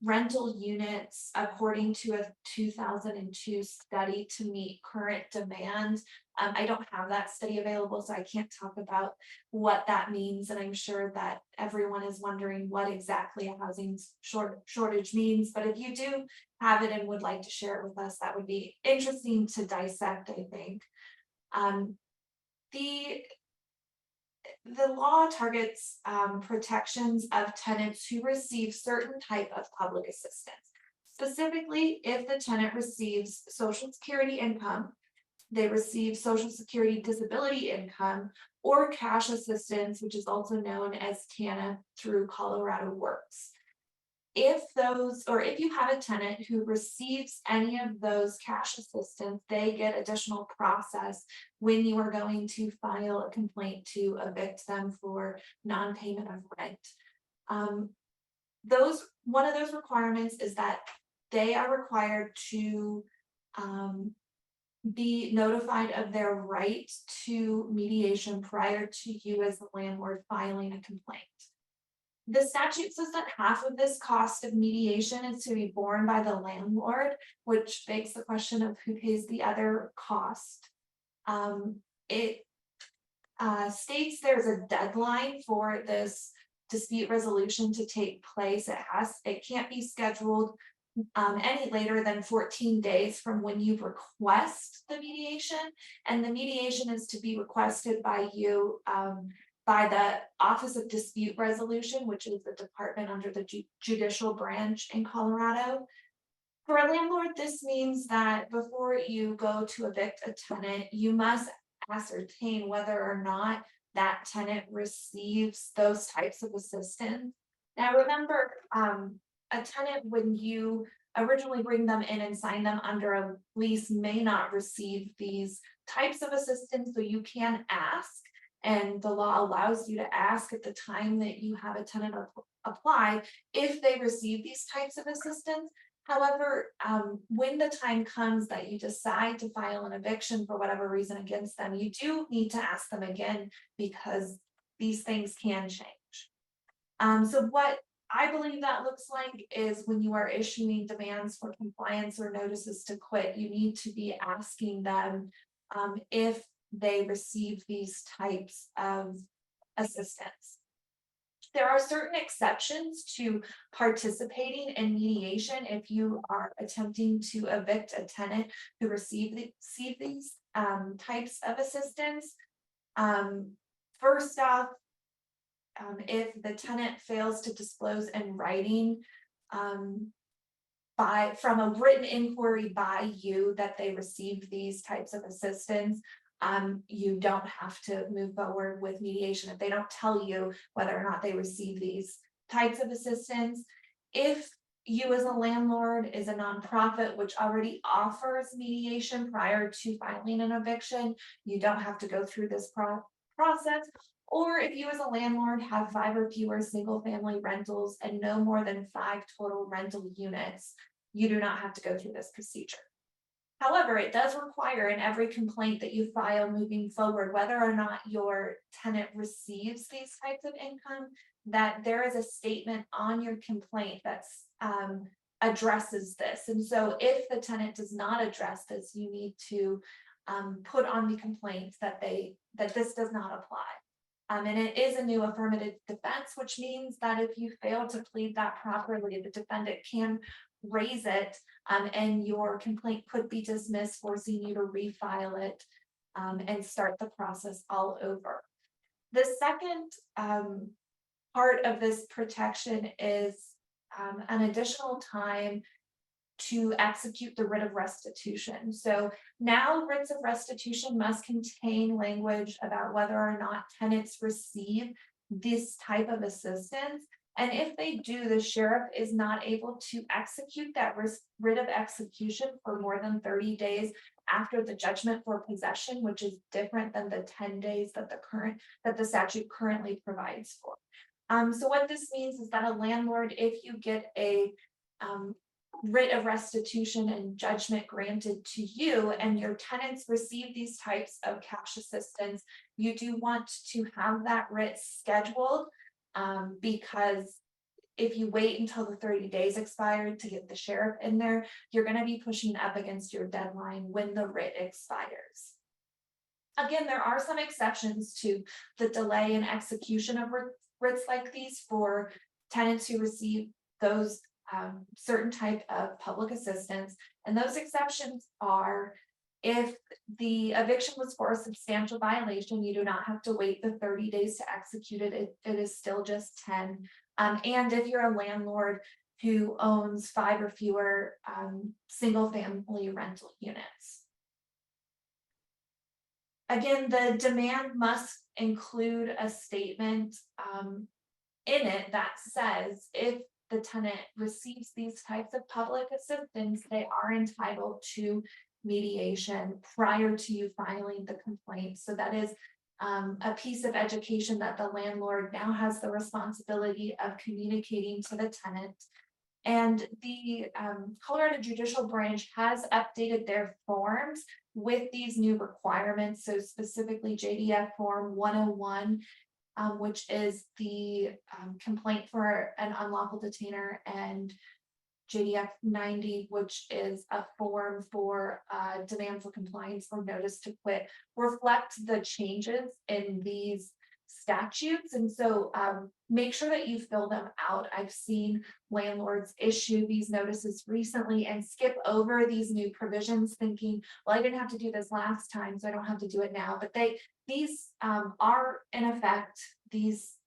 rental units according to a 2002 study to meet current demand. I don't have that study available, so I can't talk about what that means, and I'm sure that everyone is wondering what exactly a housing shortage means. But if you do have it and would like to share it with us, that would be interesting to dissect, I think. The law targets protections of tenants who receive certain type of public assistance. Specifically, if the tenant receives Social Security income, they receive Social Security disability income, or cash assistance, which is also known as TANF through Colorado Works. If you have a tenant who receives any of those cash assistance, they get additional process when you are going to file a complaint to evict them for non-payment of rent. One of those requirements is that they are required to be notified of their right to mediation prior to you as the landlord filing a complaint. The statute says that half of this cost of mediation is to be borne by the landlord, which begs the question of who pays the other cost. It states there's a deadline for this dispute resolution to take place. It can't be scheduled any later than 14 days from when you request the mediation, and the mediation is to be requested by you by the Office of Dispute Resolution, which is the department under the judicial branch in Colorado. For a landlord, this means that before you go to evict a tenant, you must ascertain whether or not that tenant receives those types of assistance. Now remember, a tenant, when you originally bring them in and sign them under a lease, may not receive these types of assistance, so you can ask, and the law allows you to ask at the time that you have a tenant apply if they receive these types of assistance. However, when the time comes that you decide to file an eviction for whatever reason against them, you do need to ask them again, because these things can change. So what I believe that looks like is when you are issuing demands for compliance or notices to quit, you need to be asking them if they receive these types of assistance. There are certain exceptions to participating in mediation if you are attempting to evict a tenant who receive these types of assistance. First off, if the tenant fails to disclose in writing from a written inquiry by you that they received these types of assistance, you don't have to move forward with mediation if they don't tell you whether or not they receive these types of assistance. If you as a landlord is a nonprofit which already offers mediation prior to filing an eviction, you don't have to go through this process. Or if you as a landlord have 5 or fewer single family rentals and no more than 5 total rental units, you do not have to go through this procedure. However, it does require in every complaint that you file moving forward, whether or not your tenant receives these types of income, that there is a statement on your complaint that's addresses this. And so if the tenant does not address this, you need to put on the complaint that this does not apply. And it is a new affirmative defense, which means that if you fail to plead that properly, the defendant can raise it, and your complaint could be dismissed, forcing you to refile it and start the process all over. The second part of this protection is an additional time to execute the writ of restitution. So now writs of restitution must contain language about whether or not tenants receive this type of assistance. And if they do, the sheriff is not able to execute that writ of execution for more than 30 days after the judgment for possession, which is different than the 10 days that the statute currently provides for. So what this means is that a landlord, if you get a writ of restitution and judgment granted to you and your tenants receive these types of cash assistance, you do want to have that writ scheduled, because if you wait until the 30 days expired to get the sheriff in there, you're going to be pushing up against your deadline when the writ expires. Again, there are some exceptions to the delay in execution of writs like these for tenants who receive those certain type of public assistance. And those exceptions are: if the eviction was for a substantial violation, you do not have to wait the 30 days to execute it. It is still just 10. And if you're a landlord who owns 5 or fewer single family rental units. Again, the demand must include a statement in it that says if the tenant receives these types of public assistance, they are entitled to mediation prior to you filing the complaint. So that is a piece of education that the landlord now has the responsibility of communicating to the tenant. And the Colorado Judicial Branch has updated their forms with these new requirements. So specifically JDF Form 101, which is the complaint for an unlawful detainer, and JDF 90, which is a form for demand for compliance or notice to quit, reflect the changes in these statutes. And so make sure that you fill them out. I've seen landlords issue these notices recently and skip over these new provisions thinking, well, I didn't have to do this last time, so I don't have to do it now. But these are in effect. These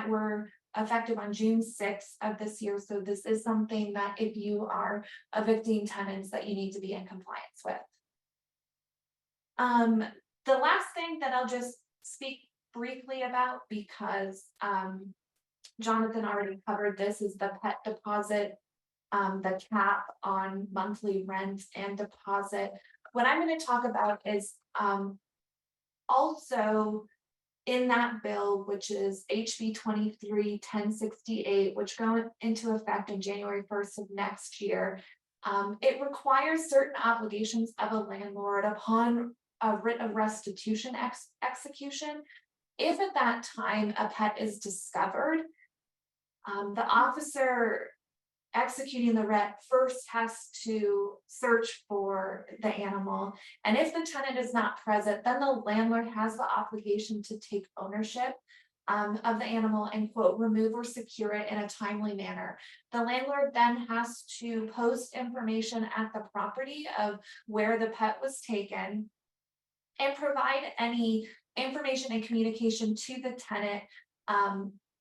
were effective on June 6th of this year. So this is something that if you are evicting tenants that you need to be in compliance with. The last thing that I'll just speak briefly about, because Jonathan already covered this, is the pet deposit, the cap on monthly rent and deposit. What I'm going to talk about is also in that bill, which is HB 23-1068, which go into effect on January 1st of next year. It requires certain obligations of a landlord upon a writ of restitution execution. If at that time a pet is discovered, the officer executing the rent first has to search for the animal. And if the tenant is not present, then the landlord has the obligation to take ownership of the animal and quote, remove or secure it in a timely manner. The landlord then has to post information at the property of where the pet was taken and provide any information and communication to the tenant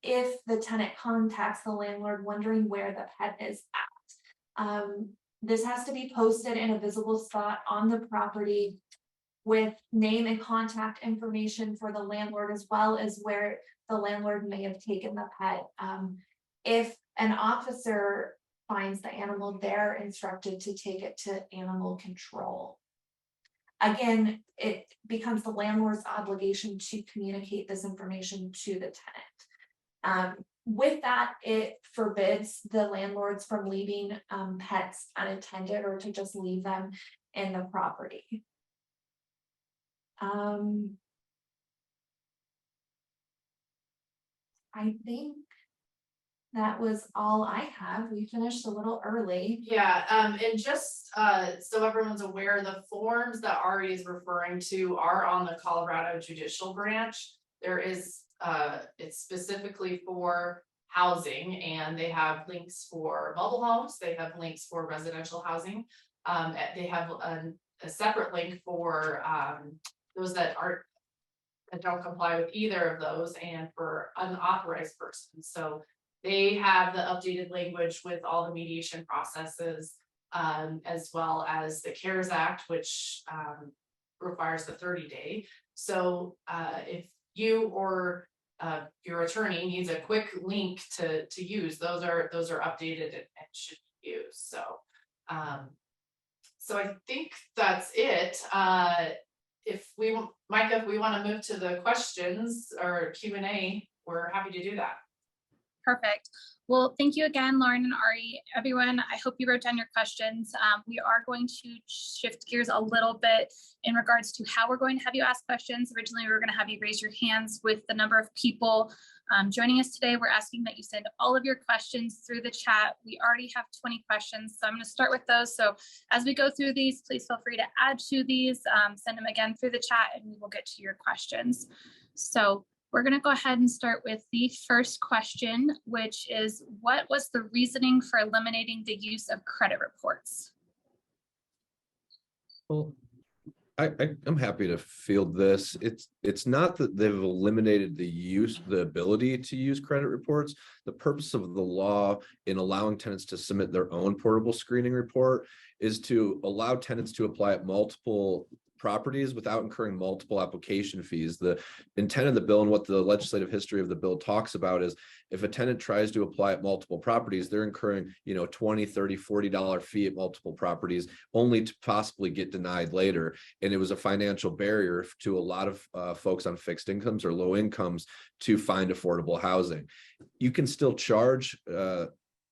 if the tenant contacts the landlord wondering where the pet is at. This has to be posted in a visible spot on the property with name and contact information for the landlord, as well as where the landlord may have taken the pet. If an officer finds the animal, they're instructed to take it to animal control. Again, it becomes the landlord's obligation to communicate this information to the tenant. With that, it forbids the landlords from leaving pets unattended or to just leave them in the property. I think that was all I have. We finished a little early. Yeah, and just so everyone's aware, the forms that Ari is referring to are on the Colorado Judicial Branch. There is it's specifically for housing, and they have links for mobile homes, they have links for residential housing. They have a separate link for those that don't comply with either of those, and for unauthorized persons. So they have the updated language with all the mediation processes, as well as the CARES Act, which requires the 30-day. So if you or your attorney needs a quick link to use, those are updated and should be used. So so I think that's it. Micah, if we want to move to the questions or Q&A, we're happy to do that. Perfect. Well, thank you again, Lauren and Ari. Everyone, I hope you wrote down your questions. We are going to shift gears a little bit in regards to how we're going to have you ask questions. Originally, we were going to have you raise your hands. With the number of people joining us today, we're asking that you send all of your questions through the chat. We already have 20 questions, so I'm going to start with those. So as we go through these, please feel free to add to these, send them again through the chat, and we will get to your questions. So we're going to go ahead and start with the first question, which is, what was the reasoning for eliminating the use of credit reports? Well, I'm happy to field this. It's not that they've eliminated the ability to use credit reports. The purpose of the law in allowing tenants to submit their own portable screening report is to allow tenants to apply at multiple properties without incurring multiple application fees. The intent of the bill and what the legislative history of the bill talks about is, if a tenant tries to apply at multiple properties, they're incurring, $20, $30, $40 fee at multiple properties, only to possibly get denied later. And it was a financial barrier to a lot of folks on fixed incomes or low incomes to find affordable housing. You can still charge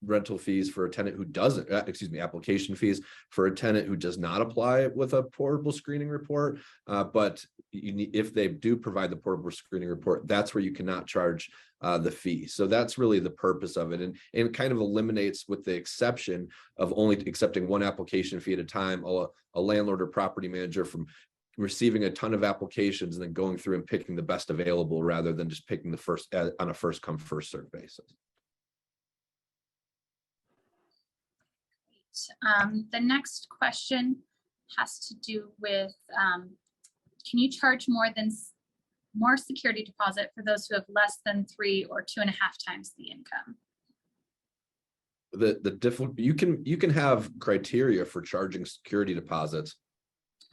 rental fees for a tenant who doesn't, application fees for a tenant who does not apply with a portable screening report. But if they do provide the portable screening report, that's where you cannot charge the fee. So that's really the purpose of it. And it kind of eliminates, with the exception of only accepting one application fee at a time, a landlord or property manager from receiving a ton of applications and then going through and picking the best available, rather than just picking the first on a first come first served basis. The next question has to do with, can you charge more security deposit for those who have less than 3 or 2.5 times the income? You can have criteria for charging security deposits,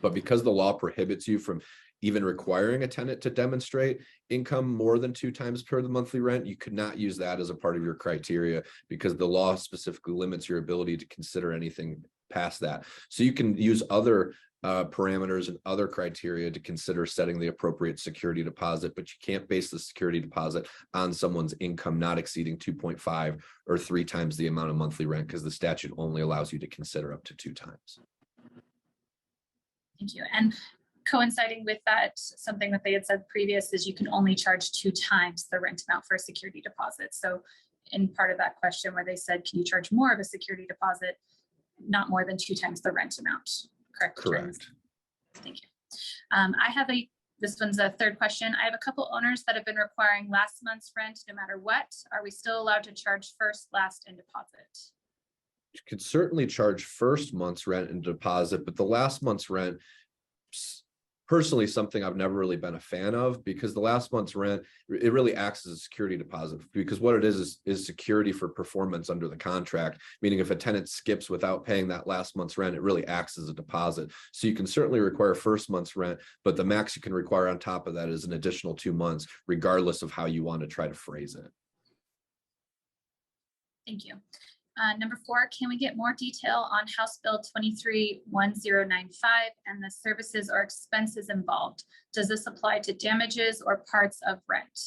but because the law prohibits you from even requiring a tenant to demonstrate income more than 2 times per the monthly rent, you could not use that as a part of your criteria, because the law specifically limits your ability to consider anything past that. So you can use other parameters and other criteria to consider setting the appropriate security deposit, but you can't base the security deposit on someone's income not exceeding 2.5 or 3 times the amount of monthly rent, because the statute only allows you to consider up to 2 times. Thank you. And coinciding with that, something that they had said previous is you can only charge 2 times the rent amount for a security deposit. So in part of that question where they said, can you charge more of a security deposit, not more than 2 times the rent amount? Correct. Correct. Thank you. This one's a third question. I have a couple owners that have been requiring last month's rent no matter what. Are we still allowed to charge first, last, and deposit? You could certainly charge first month's rent and deposit, but the last month's rent, personally, something I've never really been a fan of, because the last month's rent, it really acts as a security deposit, because what it is security for performance under the contract, meaning if a tenant skips without paying that last month's rent, it really acts as a deposit. So you can certainly require first month's rent, but the max you can require on top of that is an additional 2 months, regardless of how you want to try to phrase it. Thank you. Number 4, can we get more detail on House Bill 231095 and the services or expenses involved? Does this apply to damages or parts of rent?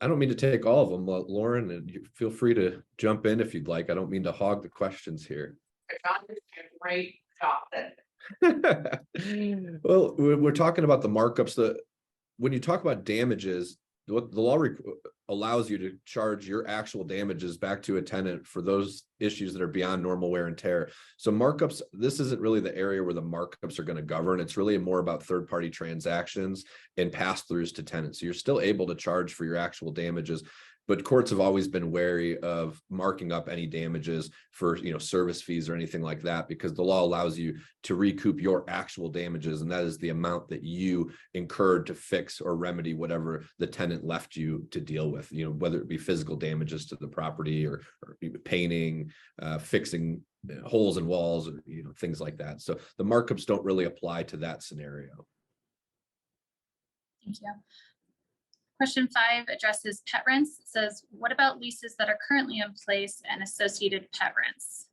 I don't mean to take all of them, Lauren, and you feel free to jump in if you'd like. I don't mean to hog the questions here. John did a great job. Well, we're talking about the markups. When you talk about damages, what the law allows you to charge your actual damages back to a tenant for those issues that are beyond normal wear and tear. So markups, this isn't really the area where the markups are going to govern. It's really more about third-party transactions and pass-throughs to tenants. So you're still able to charge for your actual damages, but courts have always been wary of marking up any damages for, service fees or anything like that, because the law allows you to recoup your actual damages, and that is the amount that you incurred to fix or remedy whatever the tenant left you to deal with, whether it be physical damages to the property or painting, fixing holes in walls, or things like that. So the markups don't really apply to that scenario. Thank you. Question 5 addresses pet rents. It says, what about leases that are currently in place and associated pet rents?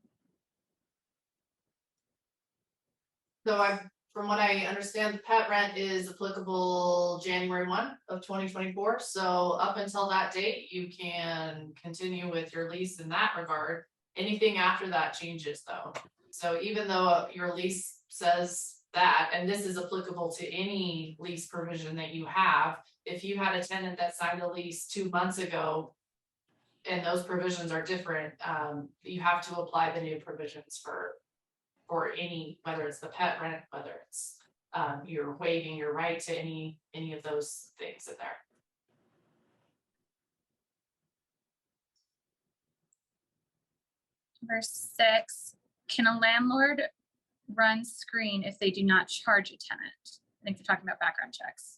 So from what I understand, the pet rent is applicable January 1 of 2024. So up until that date, you can continue with your lease in that regard. Anything after that changes though. So even though your lease says that, and this is applicable to any lease provision that you have, if you had a tenant that signed a lease 2 months ago and those provisions are different, you have to apply the new provisions for any, whether it's the pet rent, whether it's you're waiving your right to any of those things in there. Number 6, can a landlord run screen if they do not charge a tenant? I think they're talking about background checks.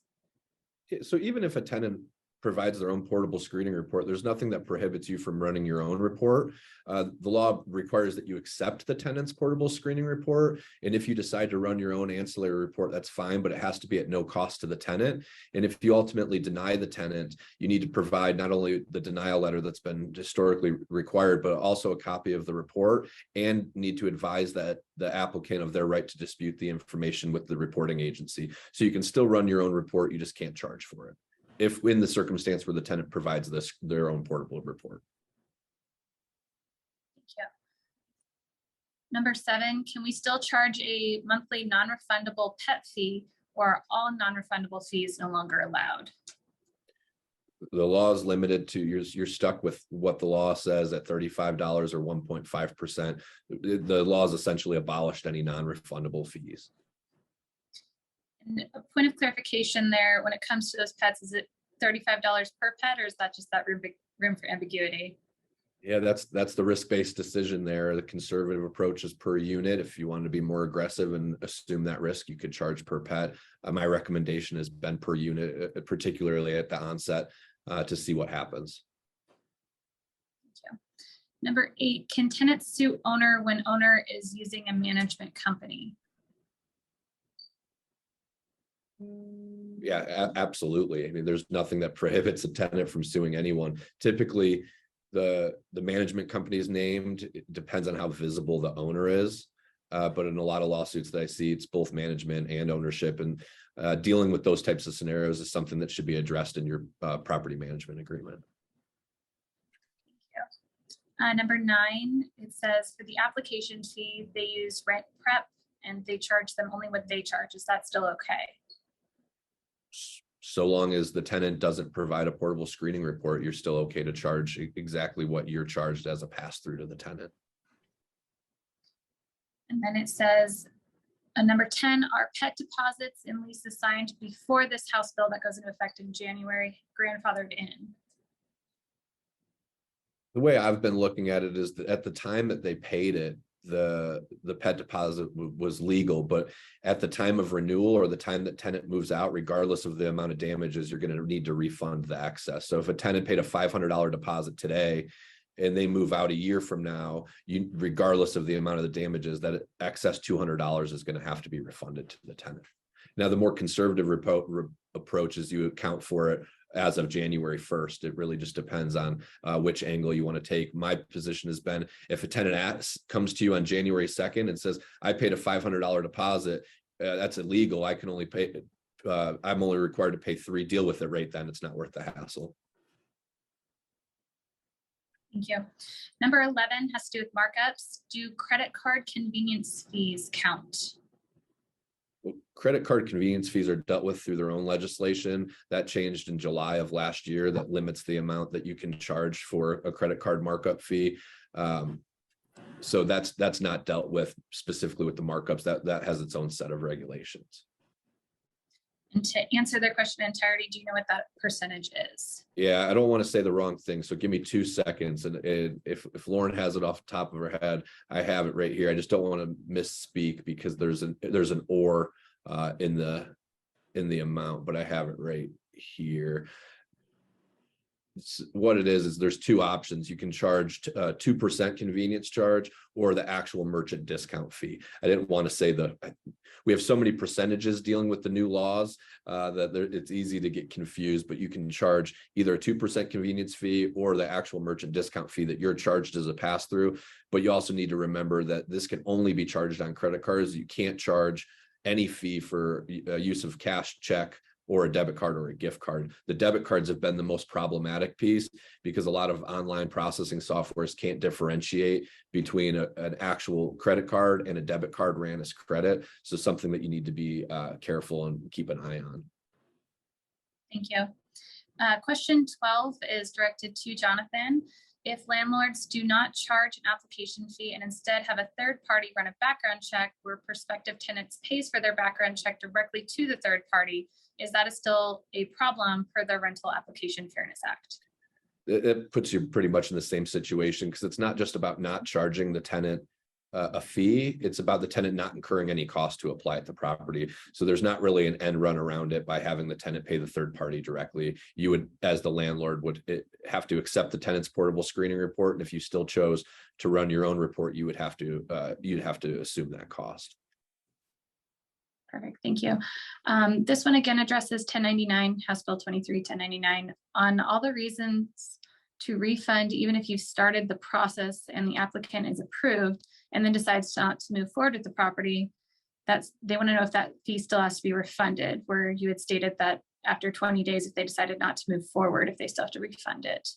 So even if a tenant provides their own portable screening report, there's nothing that prohibits you from running your own report. The law requires that you accept the tenant's portable screening report. And if you decide to run your own ancillary report, that's fine, but it has to be at no cost to the tenant. And if you ultimately deny the tenant, you need to provide not only the denial letter that's been historically required, but also a copy of the report, and need to advise that the applicant of their right to dispute the information with the reporting agency. So you can still run your own report, you just can't charge for it, if in the circumstance where the tenant provides their own portable report. Thank you. Number 7, can we still charge a monthly non-refundable pet fee, or are all non-refundable fees no longer allowed? The law is limited to, you're stuck with what the law says at $35 or 1.5%. The law has essentially abolished any non-refundable fees. And a point of clarification there, when it comes to those pets, is it $35 per pet, or is that just that room for ambiguity? Yeah, that's the risk-based decision there. The conservative approach is per unit. If you want to be more aggressive and assume that risk, you could charge per pet. My recommendation has been per unit, particularly at the onset, to see what happens. Thank you. Number 8, can tenants sue owner when owner is using a management company? Yeah, absolutely. I mean, there's nothing that prohibits a tenant from suing anyone. Typically, the management company is named. It depends on how visible the owner is. But in a lot of lawsuits that I see, it's both management and ownership. And dealing with those types of scenarios is something that should be addressed in your property management agreement. Thank you. Number 9, it says for the application fee, they use Rent Prep and they charge them only what they charge. Is that still okay? so long as the tenant doesn't provide a portable screening report, you're still okay to charge exactly what you're charged as a pass-through to the tenant. And then it says, number 10 are pet deposits and leases signed before this House bill that goes into effect in January grandfathered in. The way I've been looking at it is that at the time that they paid it, the pet deposit was legal, but at the time of renewal or the time that tenant moves out, regardless of the amount of damages, you're going to need to refund the excess. So if a tenant paid a $500 deposit today and they move out a year from now, regardless of the amount of the damages, that excess $200 is going to have to be refunded to the tenant. Now, the more conservative approach is you account for it as of January 1st. It really just depends on which angle you want to take. My position has been, if a tenant comes to you on January 2nd and says, I paid a $500 deposit, that's illegal. I can only pay, I'm only required to pay $3, deal with it right then. It's not worth the hassle. Thank you. Number 11 has to do with markups. Do credit card convenience fees count? Credit card convenience fees are dealt with through their own legislation that changed in July of last year that limits the amount that you can charge for a credit card markup fee. So that's not dealt with specifically with the markups. That has its own set of regulations. And to answer their question in entirety, do you know what that percentage is? Yeah, I don't want to say the wrong thing, so give me 2 seconds. And if Lauren has it off the top of her head, I have it right here. I just don't want to misspeak because there's an or in the amount, but I have it right here. What it is there's 2 options. You can charge 2% convenience charge or the actual merchant discount fee. I didn't want to say we have so many percentages dealing with the new laws that it's easy to get confused, but you can charge either a 2% convenience fee or the actual merchant discount fee that you're charged as a pass through. But you also need to remember that this can only be charged on credit cards. You can't charge any fee for use of cash, check, or a debit card or a gift card. The debit cards have been the most problematic piece because a lot of online processing softwares can't differentiate between an actual credit card and a debit card ran as credit. So something that you need to be careful and keep an eye on. Thank you. Question 12 is directed to Jonathan. If landlords do not charge an application fee and instead have a third party run a background check where prospective tenants pays for their background check directly to the third party, is that still a problem per the Rental Application Fairness Act? It puts you pretty much in the same situation because it's not just about not charging the tenant a fee, it's about the tenant not incurring any cost to apply at the property. So there's not really an end run around it by having the tenant pay the third party directly. You would, as the landlord, would have to accept the tenant's portable screening report. And if you still chose to run your own report, you would have to assume that cost. Perfect, thank you. This one again addresses 1099, House Bill 23-1099 on all the reasons to refund, even if you've started the process and the applicant is approved and then decides not to move forward with the property. They want to know if that fee still has to be refunded, where you had stated that after 20 days, if they decided not to move forward, if they still have to refund it.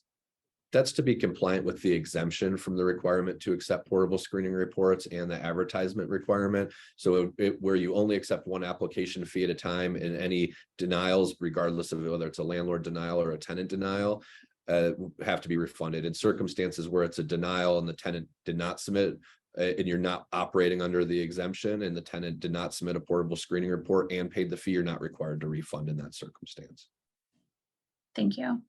That's to be compliant with the exemption from the requirement to accept portable screening reports and the advertisement requirement. So where you only accept one application fee at a time, and any denials, regardless of whether it's a landlord denial or a tenant denial, have to be refunded. In circumstances where it's a denial and the tenant did not submit, and you're not operating under the exemption and the tenant did not submit a portable screening report and paid the fee, you're not required to refund in that circumstance. Thank you.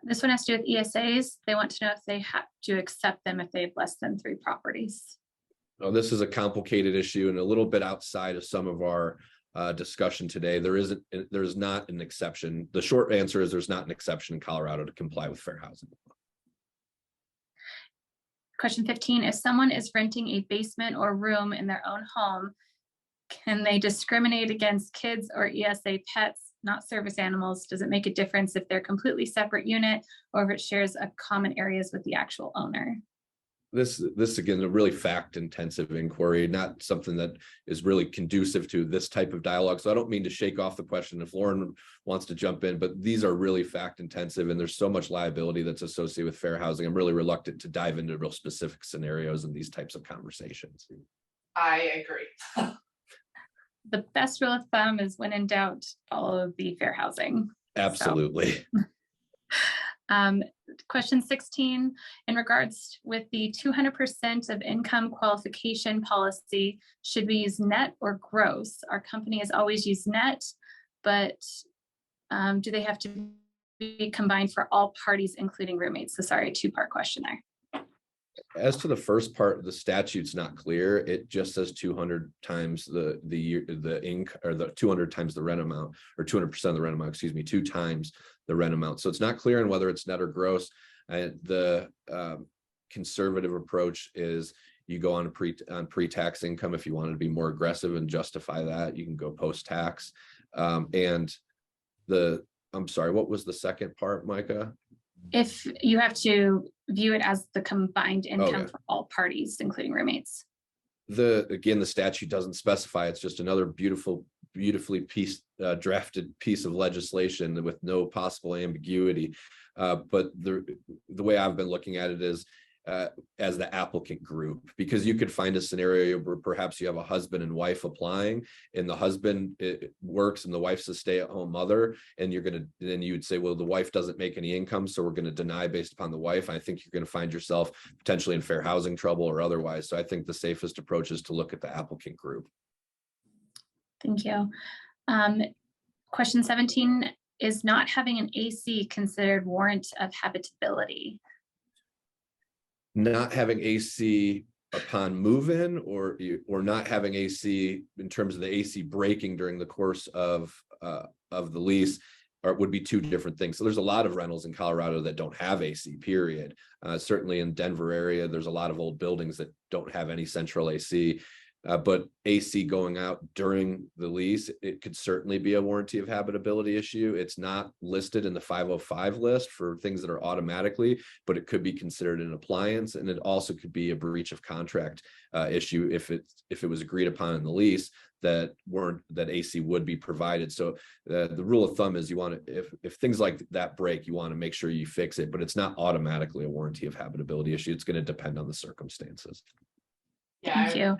This one has to do with ESAs. They want to know if they have to accept them if they have less than 3 properties. Oh, this is a complicated issue and a little bit outside of some of our discussion today. There's not an exception. The short answer is there's not an exception in Colorado to comply with fair housing. Question 15, if someone is renting a basement or room in their own home, can they discriminate against kids or ESA pets, not service animals? Does it make a difference if they're completely separate unit or if it shares a common areas with the actual owner? This again, a really fact intensive inquiry, not something that is really conducive to this type of dialogue. So I don't mean to shake off the question if Lauren wants to jump in, but these are really fact intensive and there's so much liability that's associated with fair housing. I'm really reluctant to dive into real specific scenarios in these types of conversations. I agree. the best rule of thumb is when in doubt, follow the fair housing. So, Absolutely. question 16, in regards with the 200% of income qualification policy, should we use net or gross? Our company has always used net, but do they have to be combined for all parties, including roommates? So sorry, two-part question there. As to the first part, the statute's not clear. It just says 200 times the inc, or the 200 times the rent amount, or 200% of the rent amount, excuse me, 2 times the rent amount. So it's not clear on whether it's net or gross. The conservative approach is you go on pre-tax income. If you wanted to be more aggressive and justify that, you can go post-tax. And I'm sorry, what was the second part, Micah? If you have to view it as the combined income yeah. for all parties, including roommates. Again, the statute doesn't specify. It's just another beautifully drafted piece of legislation with no possible ambiguity. But the way I've been looking at it is as the applicant group, because you could find a scenario where perhaps you have a husband and wife applying, and the husband works and the wife's a stay-at-home mother, and then you would say, well, the wife doesn't make any income, so we're going to deny based upon the wife. I think you're going to find yourself potentially in fair housing trouble or otherwise. So I think the safest approach is to look at the applicant group. Thank you. Question 17, is not having an AC considered warrant of habitability? Not having AC upon move-in, or not having AC in terms of the AC breaking during the course of the lease, would be 2 different things. So there's a lot of rentals in Colorado that don't have AC, period. Certainly in Denver area, there's a lot of old buildings that don't have any central AC. But AC going out during the lease, it could certainly be a warranty of habitability issue. It's not listed in the 505 list for things that are automatically, but it could be considered an appliance, and it also could be a breach of contract issue if it was agreed upon in the lease that AC would be provided. So the rule of thumb is you want to, if things like that break, you want to make sure you fix it, but it's not automatically a warranty of habitability issue. It's going to depend on the circumstances. Yeah, Thank you.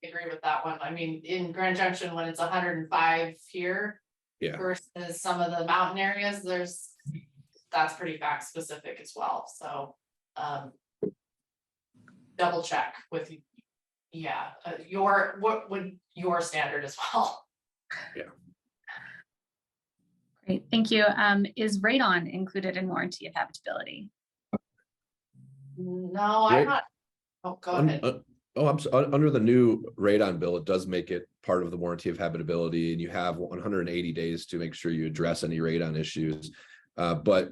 I agree with that one. I mean, in Grand Junction, when it's 105 here versus some of the mountain areas, that's pretty fact specific as well. So double check with what would your standard as well. Yeah. Great, thank you. Is radon included in warranty of habitability? No, I'm not. Oh, go ahead. I'm sorry. Under the new radon bill, it does make it part of the warranty of habitability, and you have 180 days to make sure you address any radon issues. But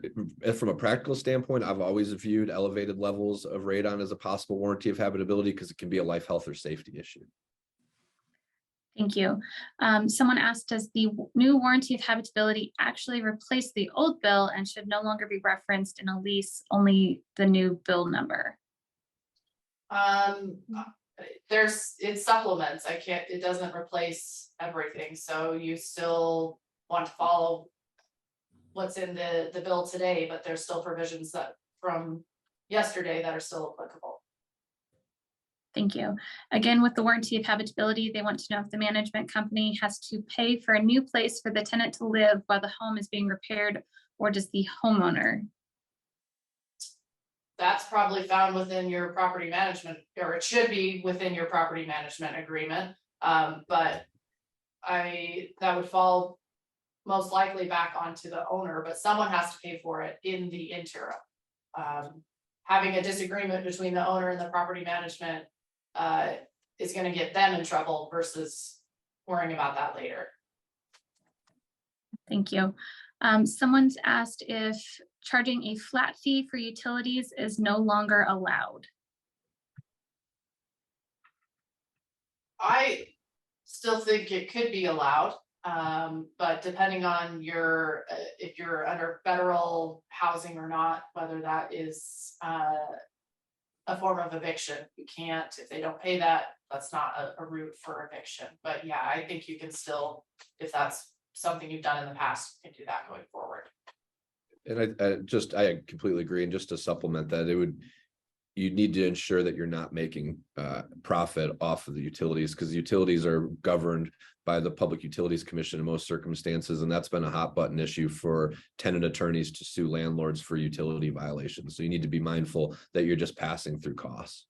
from a practical standpoint, I've always viewed elevated levels of radon as a possible warranty of habitability because it can be a life, health, or safety issue. Thank you. Someone asked, does the new warranty of habitability actually replace the old bill and should no longer be referenced in a lease, only the new bill number? It supplements. It doesn't replace everything. So you still want to follow what's in the bill today, but there's still provisions that from yesterday that are still applicable. Thank you. Again, with the warranty of habitability, they want to know if the management company has to pay for a new place for the tenant to live while the home is being repaired, or does the homeowner? That's probably found within your property management, or it should be within your property management agreement. But that would fall most likely back onto the owner, but someone has to pay for it in the interim. Having a disagreement between the owner and the property management is going to get them in trouble versus worrying about that later. Thank you. Someone's asked if charging a flat fee for utilities is no longer allowed. I still think it could be allowed, but depending on if you're under federal housing or not, whether that is a form of eviction. You can't, if they don't pay that, that's not a route for eviction. But yeah, I think you can still, if that's something you've done in the past, you can do that going forward. And I completely agree. And just to supplement that, you need to ensure that you're not making profit off of the utilities, because utilities are governed by the Public Utilities Commission in most circumstances, and that's been a hot button issue for tenant attorneys to sue landlords for utility violations. So you need to be mindful that you're just passing through costs.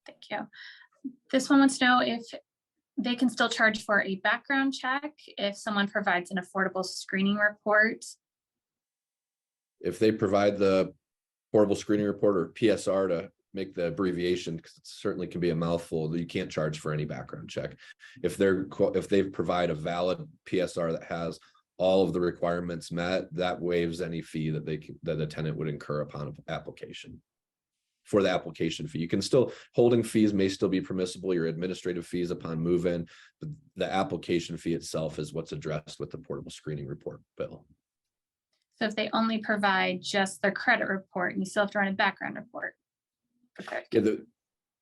Thank you. This one wants to know if they can still charge for a background check if someone provides an affordable screening report. If they provide the portable screening report, or PSR to make the abbreviation, because it certainly can be a mouthful, you can't charge for any background check. If they provide a valid PSR that has all of the requirements met, that waives any fee that the tenant would incur upon application. For the application fee, you can still, holding fees may still be permissible, your administrative fees upon move-in, but the application fee itself is what's addressed with the portable screening report bill. So if they only provide just their credit report, you still have to run a background report. Okay. Yeah,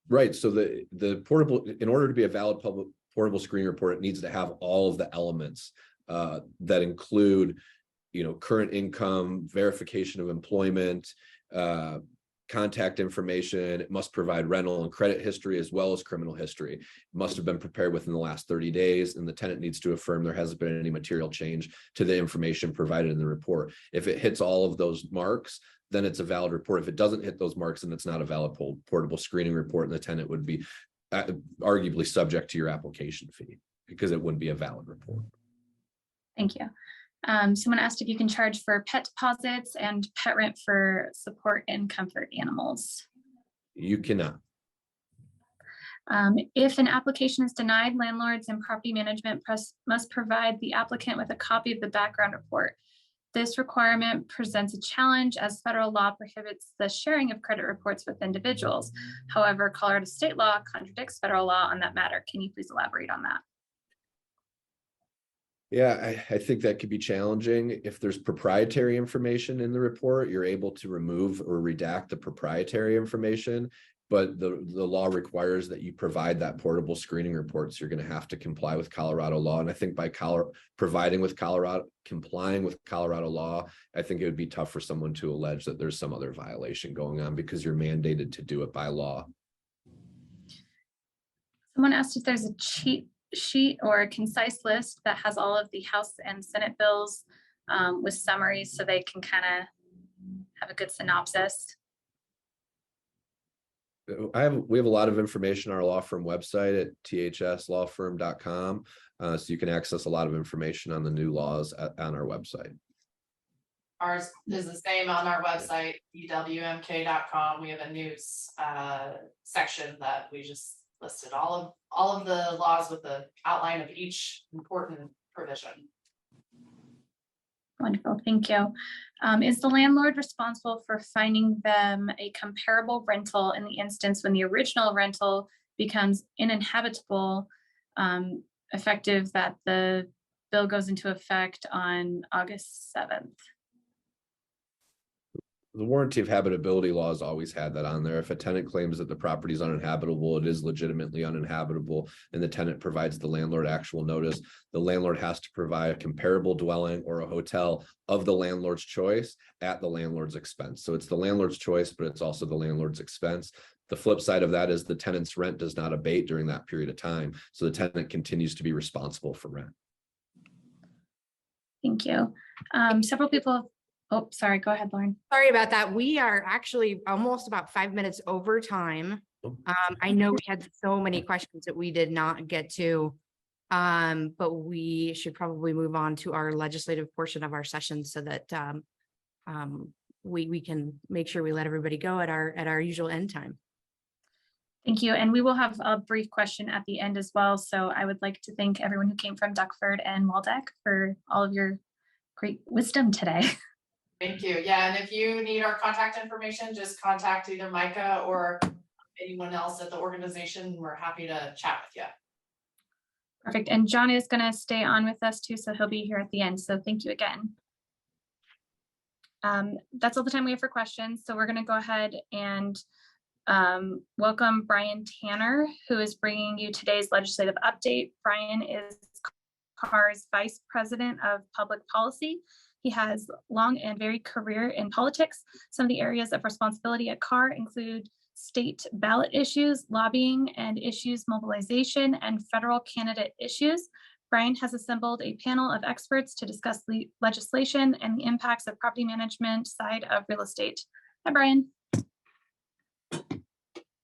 right. So the portable, in order to be a valid public portable screening report, it needs to have all of the elements that include, current income, verification of employment, contact information. It must provide rental and credit history as well as criminal history. It must have been prepared within the last 30 days, and the tenant needs to affirm there hasn't been any material change to the information provided in the report. If it hits all of those marks, then it's a valid report. If it doesn't hit those marks, then it's not a valid portable screening report, and the tenant would be arguably subject to your application fee because it wouldn't be a valid report. Thank you. Someone asked if you can charge for pet deposits and pet rent for support and comfort animals. You cannot. If an application is denied, landlords and property management must provide the applicant with a copy of the background report. This requirement presents a challenge as federal law prohibits the sharing of credit reports with individuals. However, Colorado state law contradicts federal law on that matter. Can you please elaborate on that? Yeah, I think that could be challenging. If there's proprietary information in the report, you're able to remove or redact the proprietary information, but the law requires that you provide that portable screening report. So you're going to have to comply with Colorado law. And I think by complying with Colorado law, I think it would be tough for someone to allege that there's some other violation going on because you're mandated to do it by law. Someone asked if there's a cheat sheet or a concise list that has all of the House and Senate bills with summaries so they can kind of have a good synopsis. We have a lot of information on our law firm website at thslawfirm.com. So you can access a lot of information on the new laws on our website. Ours is the same on our website, ewmk.com. We have a news section that we just listed all of the laws with the outline of each important provision. Wonderful, thank you. Is the landlord responsible for finding them a comparable rental in the instance when the original rental becomes uninhabitable, effective that the bill goes into effect on August 7th? The warranty of habitability law has always had that on there. If a tenant claims that the property is uninhabitable, it is legitimately uninhabitable, and the tenant provides the landlord actual notice, the landlord has to provide a comparable dwelling or a hotel of the landlord's choice at the landlord's expense. So it's the landlord's choice, but it's also the landlord's expense. The flip side of that is the tenant's rent does not abate during that period of time. So the tenant continues to be responsible for rent. Thank you. Several people. Oh, sorry. Go ahead, Lauren. Sorry about that. We are actually almost about 5 minutes over time. I know we had so many questions that we did not get to, but we should probably move on to our legislative portion of our session so that we can make sure we let everybody go at our usual end time. Thank you. And we will have a brief question at the end as well. So I would like to thank everyone who came from Duckford and Waldeck for all of your great wisdom today. Thank you. Yeah, and if you need our contact information, just contact either Micah or anyone else at the organization. We're happy to chat with you. Perfect. And John is going to stay on with us too, so he'll be here at the end. So thank you again. That's all the time we have for questions. So we're going to go ahead and welcome Brian Tanner, who is bringing you today's legislative update. Brian is CAR's Vice President of Public Policy. He has long and varied career in politics. Some of the areas of responsibility at CAR include state ballot issues, lobbying and issues mobilization, and federal candidate issues. Brian has assembled a panel of experts to discuss legislation and the impacts of property management side of real estate. Hi, Brian.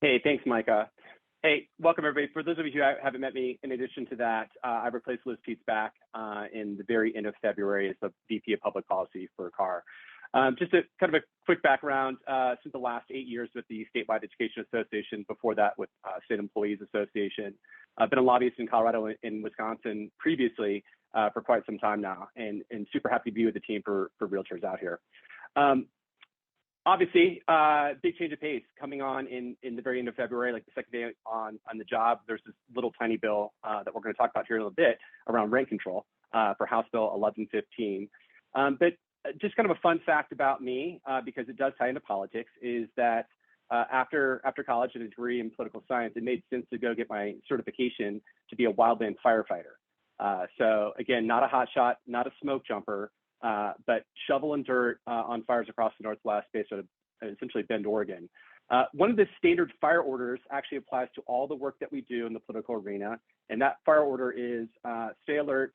Hey, thanks, Micah. Hey, welcome everybody. For those of you who haven't met me, in addition to that, I replaced Liz Peets back in the very end of February as the VP of Public Policy for CAR. Just a kind of a quick background, since the last 8 years with the Statewide Education Association, before that with State Employees Association. I've been a lobbyist in Colorado and Wisconsin previously for quite some time now, and super happy to be with the team for Realtors Out Here. Obviously, big change of pace coming on in the very end of February, like the second day on the job. There's this little tiny bill that we're going to talk about here in a little bit around rent control for House Bill 1115. But just kind of a fun fact about me, because it does tie into politics, is that after college and a degree in political science, it made sense to go get my certification to be a wildland firefighter. So again, not a hot shot, not a smoke jumper, but shoveling dirt on fires across the Northwest based out of essentially Bend, Oregon. One of the standard fire orders actually applies to all the work that we do in the political arena. And that fire order is stay alert,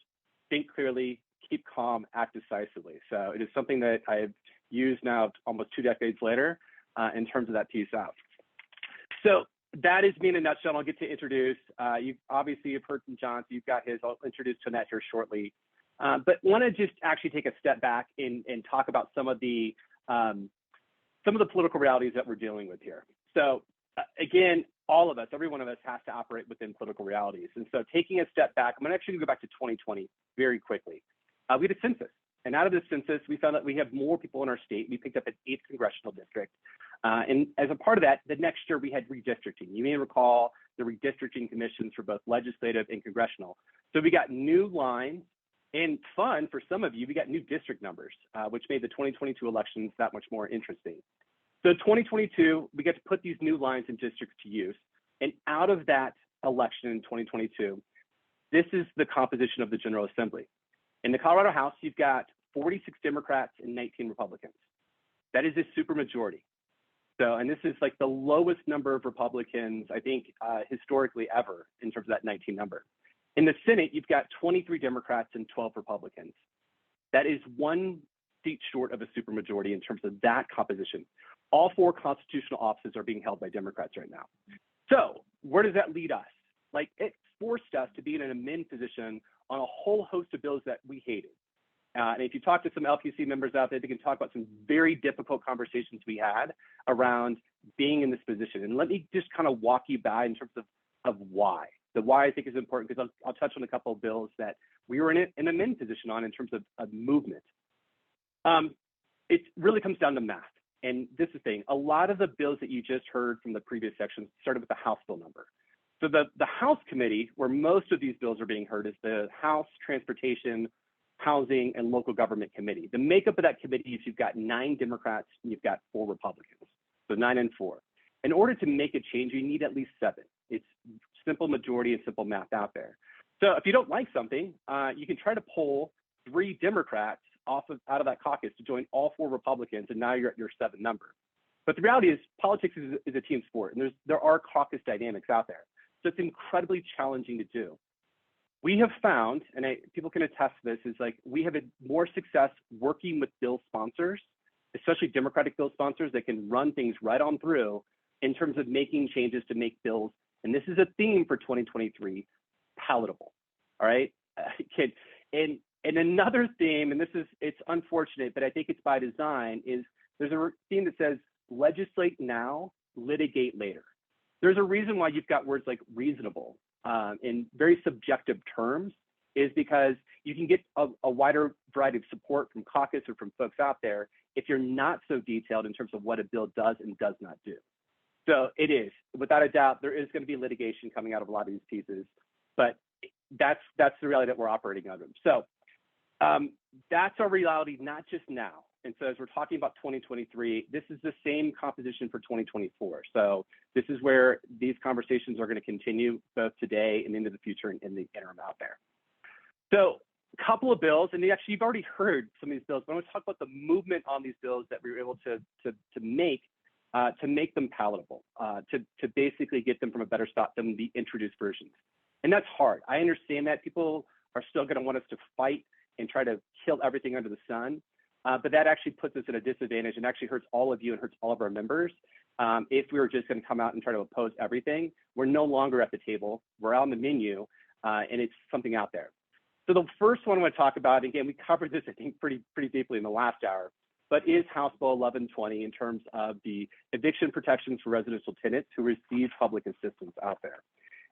think clearly, keep calm, act decisively. So it is something that I've used now almost 2 decades later in terms of that piece out. So that is me in a nutshell. I'll get to introduce. You've heard from John, so you've got his. I'll introduce Tonette here shortly. But want to just actually take a step back and talk about some of the political realities that we're dealing with here. So again, all of us, every one of us has to operate within political realities. And so taking a step back, I'm going to actually go back to 2020 very quickly. We had a census. And out of this census, we found that we have more people in our state. We picked up an 8th congressional district. And as a part of that, the next year we had redistricting. You may recall the redistricting commissions for both legislative and congressional. So we got new lines. And fun for some of you, we got new district numbers, which made the 2022 elections that much more interesting. So 2022, we get to put these new lines and districts to use. And out of that election in 2022, this is the composition of the General Assembly. In the Colorado House, you've got 46 Democrats and 19 Republicans. That is a supermajority. So, and this is like the lowest number of Republicans, I think, historically ever in terms of that 19 number. In the Senate, you've got 23 Democrats and 12 Republicans. That is 1 seat short of a supermajority in terms of that composition. All 4 constitutional offices are being held by Democrats right now. So where does that lead us? Like, it forced us to be in an amend position on a whole host of bills that we hated. And if you talk to some LPC members out there, they can talk about some very difficult conversations we had around being in this position. And let me just kind of walk you by in terms of why. The why I think is important, because I'll touch on a couple of bills that we were in an amend position on in terms of movement. It really comes down to math. And this is the thing, a lot of the bills that you just heard from the previous section started with the House bill number. So the House committee, where most of these bills are being heard, is the House Transportation, Housing, and Local Government Committee. The makeup of that committee is you've got 9 Democrats and you've got 4 Republicans. So 9 and 4. In order to make a change, you need at least 7. It's simple majority and simple math out there. So if you don't like something, you can try to pull 3 Democrats out of that caucus to join all 4 Republicans, and now you're at your 7th number. But the reality is politics is a team sport, and there are caucus dynamics out there. So it's incredibly challenging to do. We have found, and people can attest to this, is like we have had more success working with bill sponsors, especially Democratic bill sponsors that can run things right on through in terms of making changes to make bills. And this is a theme for 2023, palatable, all right? And another theme, and it's unfortunate, but I think it's by design, is there's a theme that says legislate now, litigate later. There's a reason why you've got words like reasonable in very subjective terms, is because you can get a wider variety of support from caucus or from folks out there if you're not so detailed in terms of what a bill does and does not do. So it is, without a doubt, there is going to be litigation coming out of a lot of these pieces, but that's the reality that we're operating under. So that's our reality, not just now. And so as we're talking about 2023, this is the same composition for 2024. So this is where these conversations are going to continue both today and into the future and in the interim out there. So couple of bills, and actually you've already heard some of these bills, but I want to talk about the movement on these bills that we were able to make them palatable, to basically get them from a better spot than the introduced versions. And that's hard. I understand that people are still going to want us to fight and try to kill everything under the sun, but that actually puts us at a disadvantage and actually hurts all of you and hurts all of our members. If we were just going to come out and try to oppose everything, we're no longer at the table. We're on the menu, and it's something out there. So the first one I want to talk about, again, we covered this, I think, pretty deeply in the last hour, but is House Bill 1120 in terms of the eviction protections for residential tenants who receive public assistance out there.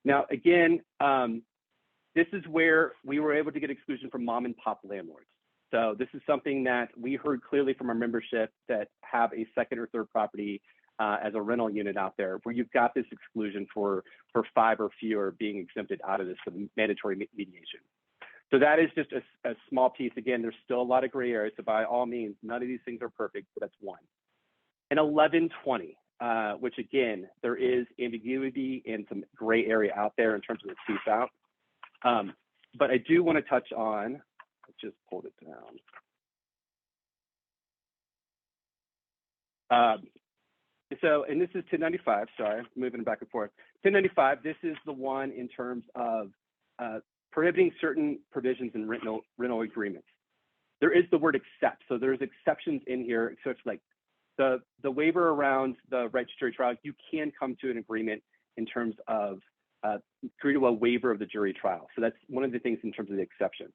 Now, again, this is where we were able to get exclusion from mom and pop landlords. So this is something that we heard clearly from our membership that have a second or third property as a rental unit out there, where you've got this exclusion for 5 or fewer being exempted out of this for the mandatory mediation. So that is just a small piece. Again, there's still a lot of gray areas. So by all means, none of these things are perfect, but that's one. And 1120, which again, there is ambiguity and some gray area out there in terms of the piece out. But I do want to touch on, I just pulled it down. So, and this is 1095, sorry, moving back and forth. 1095, this is the one in terms of prohibiting certain provisions in rental agreements. There is the word except, so there's exceptions in here. So it's like the waiver around the right to jury trial, you can come to an agreement in terms of agree to a waiver of the jury trial. So that's one of the things in terms of the exception.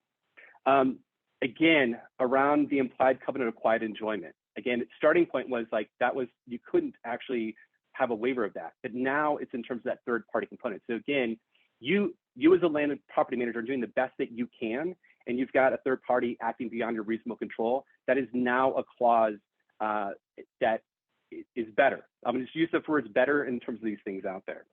Again, around the implied covenant of quiet enjoyment. Again, its starting point was like, that was, you couldn't actually have a waiver of that, but now it's in terms of that third party component. So again, you as a land and property manager are doing the best that you can, and you've got a third party acting beyond your reasonable control. That is now a clause that is better. I'm going to use the words better in terms of these things out there.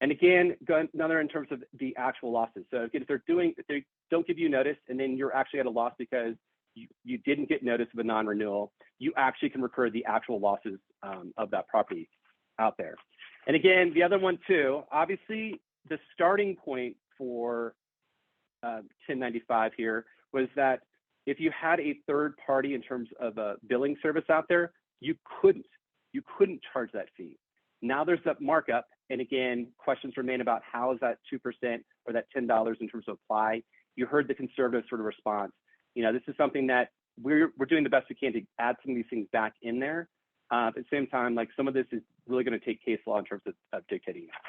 And again, another in terms of the actual losses. So again, if they don't give you notice and then you're actually at a loss because you didn't get notice of a non-renewal, you actually can recur the actual losses of that property out there. And again, the other one too, obviously the starting point for 1095 here was that if you had a third party in terms of a billing service out there, you couldn't charge that fee. Now there's that markup. And again, questions remain about how is that 2% or that $10 in terms of apply. You heard the conservative sort of response. You know, this is something that we're doing the best we can to add some of these things back in there. At the same time, like some of this is really going to take case law in terms of dictating that.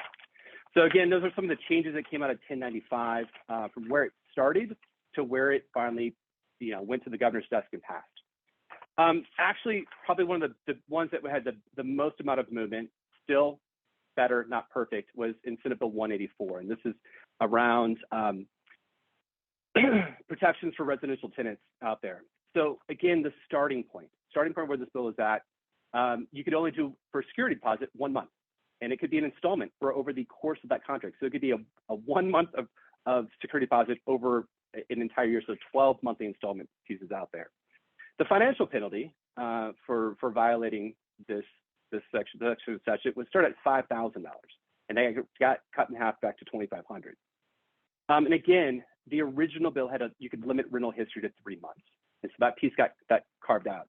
So again, those are some of the changes that came out of 1095 from where it started to where it finally, went to the governor's desk and passed. Actually, probably one of the ones that had the most amount of movement, still better, not perfect, was in Senate Bill 184. And this is around protections for residential tenants out there. So again, the starting point where this bill is at, you could only do for security deposit 1 month. And it could be an installment for over the course of that contract. So it could be a 1 month of security deposit over an entire year. So 12 monthly installment pieces out there. The financial penalty for violating this section of the statute would start at $5,000, and they got cut in half back to $2,500. And again, the original bill you could limit rental history to 3 months, and so that piece got carved out.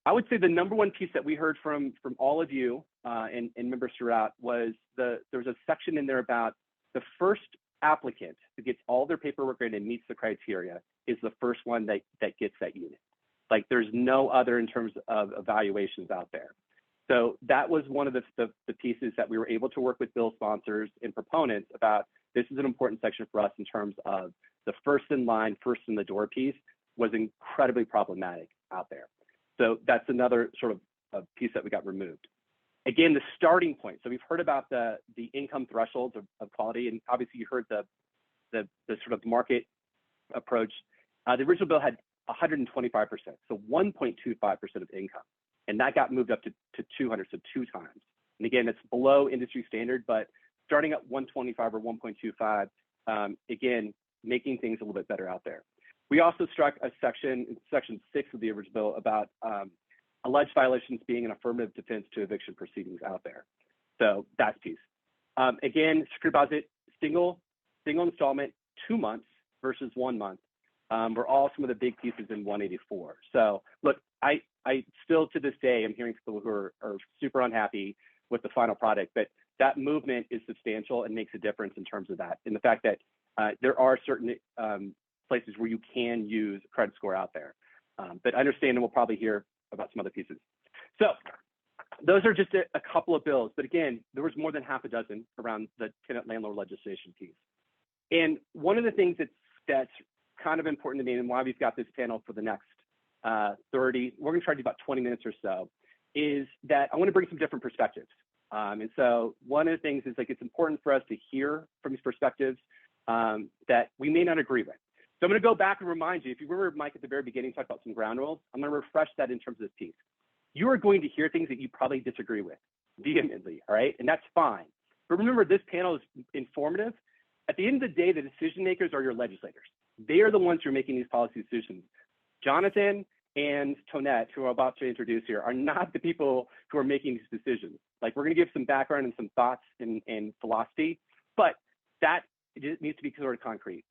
I would say the number one piece that we heard from all of you and members throughout was there's a section in there about the first applicant who gets all their paperwork in and meets the criteria is the first one that gets that unit. Like there's no other in terms of evaluations out there. So that was one of the pieces that we were able to work with bill sponsors and proponents about. This is an important section for us in terms of the first in line, first in the door piece was incredibly problematic out there. So that's another sort of a piece that we got removed. Again, the starting point. So we've heard about the income thresholds of quality, and obviously you heard the sort of market approach. The original bill had 125%, so 1.25% of income, and that got moved up to 200, so 2 times. And again, it's below industry standard, but starting at 125 or 1.25, again, making things a little bit better out there. We also struck a section, section 6 of the original bill, about alleged violations being an affirmative defense to eviction proceedings out there. So that's piece. Again, security deposit, single installment, 2 months versus 1 month. were all some of the big pieces in 184. So look, I still to this day am hearing people who are super unhappy with the final product, but that movement is substantial and makes a difference in terms of that. And the fact that there are certain places where you can use credit score out there. But understand, and we'll probably hear about some other pieces. So those are just a couple of bills. But again, there was more than half a dozen around the tenant landlord legislation piece. And one of the things that's kind of important to me and why we've got this panel for the next 30, we're gonna try to do about 20 minutes or so, is that I wanna bring some different perspectives. And so one of the things is like, it's important for us to hear from these perspectives that we may not agree with. So I'm gonna go back and remind you, if you remember Mike at the very beginning, talked about some ground rules, I'm gonna refresh that in terms of this piece. You are going to hear things that you probably disagree with vehemently, all right? And that's fine. But remember, this panel is informative. At the end of the day, the decision makers are your legislators. They are the ones who are making these policy decisions. Jonathan and Tonette, who I'm about to introduce here, are not the people who are making these decisions. Like, we're gonna give some background and some thoughts and philosophy, but that needs to be sort of concrete.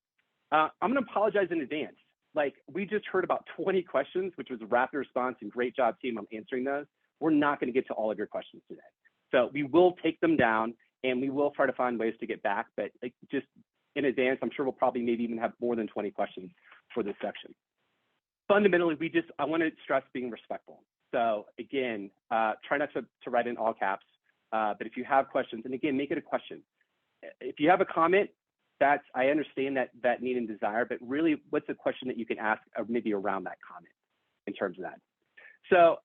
I'm gonna apologize in advance. Like, we just heard about 20 questions, which was a rapid response, and great job, team, on answering those. We're not gonna get to all of your questions today. So we will take them down and we will try to find ways to get back, but like, just in advance, I'm sure we'll probably maybe even have more than 20 questions for this section. Fundamentally, I wanna stress being respectful. So again, try not to write in all caps, but if you have questions, and again, make it a question. If you have a comment, I understand that need and desire, but really, what's the question that you can ask maybe around that comment in terms of that? So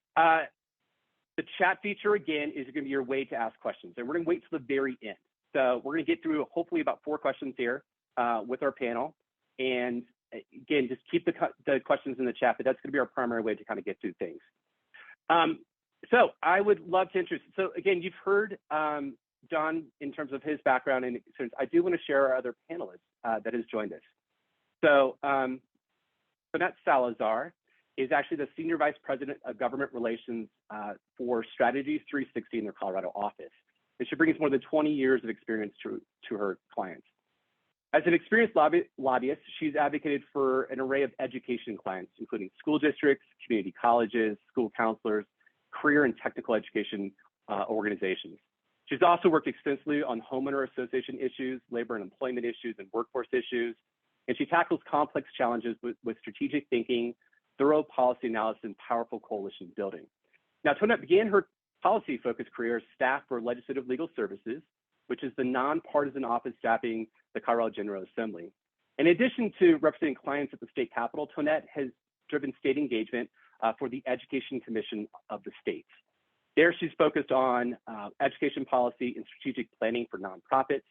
the chat feature, again, is gonna be your way to ask questions, and we're gonna wait till the very end. So we're gonna get through hopefully about 4 questions here with our panel. And again, just keep the questions in the chat, but that's gonna be our primary way to kind of get through things. So I would love to introduce, so again, you've heard John in terms of his background and experience. I do want to share our other panelists that has joined us. So Tonette Salazar is actually the Senior Vice President of Government Relations for Strategies 360 in their Colorado office. And she brings more than 20 years of experience to her clients. As an experienced lobbyist, she's advocated for an array of education clients, including school districts, community colleges, school counselors, career and technical education organizations. She's also worked extensively on homeowner association issues, labor and employment issues, and workforce issues. And she tackles complex challenges with strategic thinking, thorough policy analysis, and powerful coalition building. Now, Tonette began her policy-focused career as staff for Legislative Legal Services, which is the nonpartisan office staffing the Colorado General Assembly. In addition to representing clients at the state capitol, Tonette has driven state engagement for the Education Commission of the state. There, she's focused on education policy and strategic planning for nonprofits.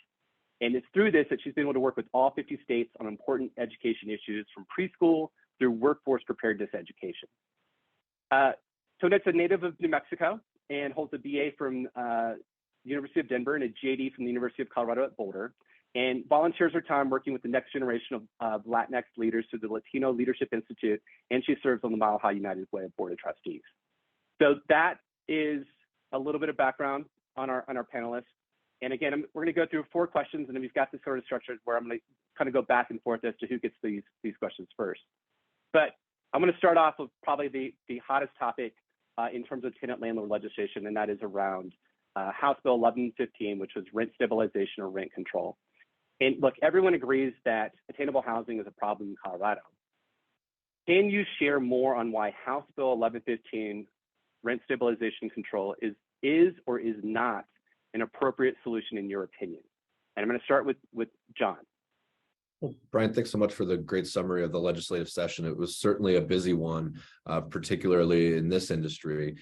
And it's through this that she's been able to work with all 50 states on important education issues from preschool through workforce preparedness education. Tonette's a native of New Mexico and holds a BA from the University of Denver and a JD from the University of Colorado at Boulder, and volunteers her time working with the next generation of Latinx leaders through the Latino Leadership Institute, and she serves on the Mile High United Way Board of Trustees. So that is a little bit of background on our panelists. And again, we're going to go through 4 questions, and then we've got this sort of structure where I'm going to kind of go back and forth as to who gets these questions first. But I'm going to start off with probably the hottest topic in terms of tenant landlord legislation, and that is around House Bill 1115, which was rent stabilization or rent control. And look, everyone agrees that attainable housing is a problem in Colorado. Can you share more on why House Bill 1115 rent stabilization control is or is not an appropriate solution in your opinion? And I'm going to start with John. Well, Brian, thanks so much for the great summary of the legislative session. It was certainly a busy one, particularly in this industry.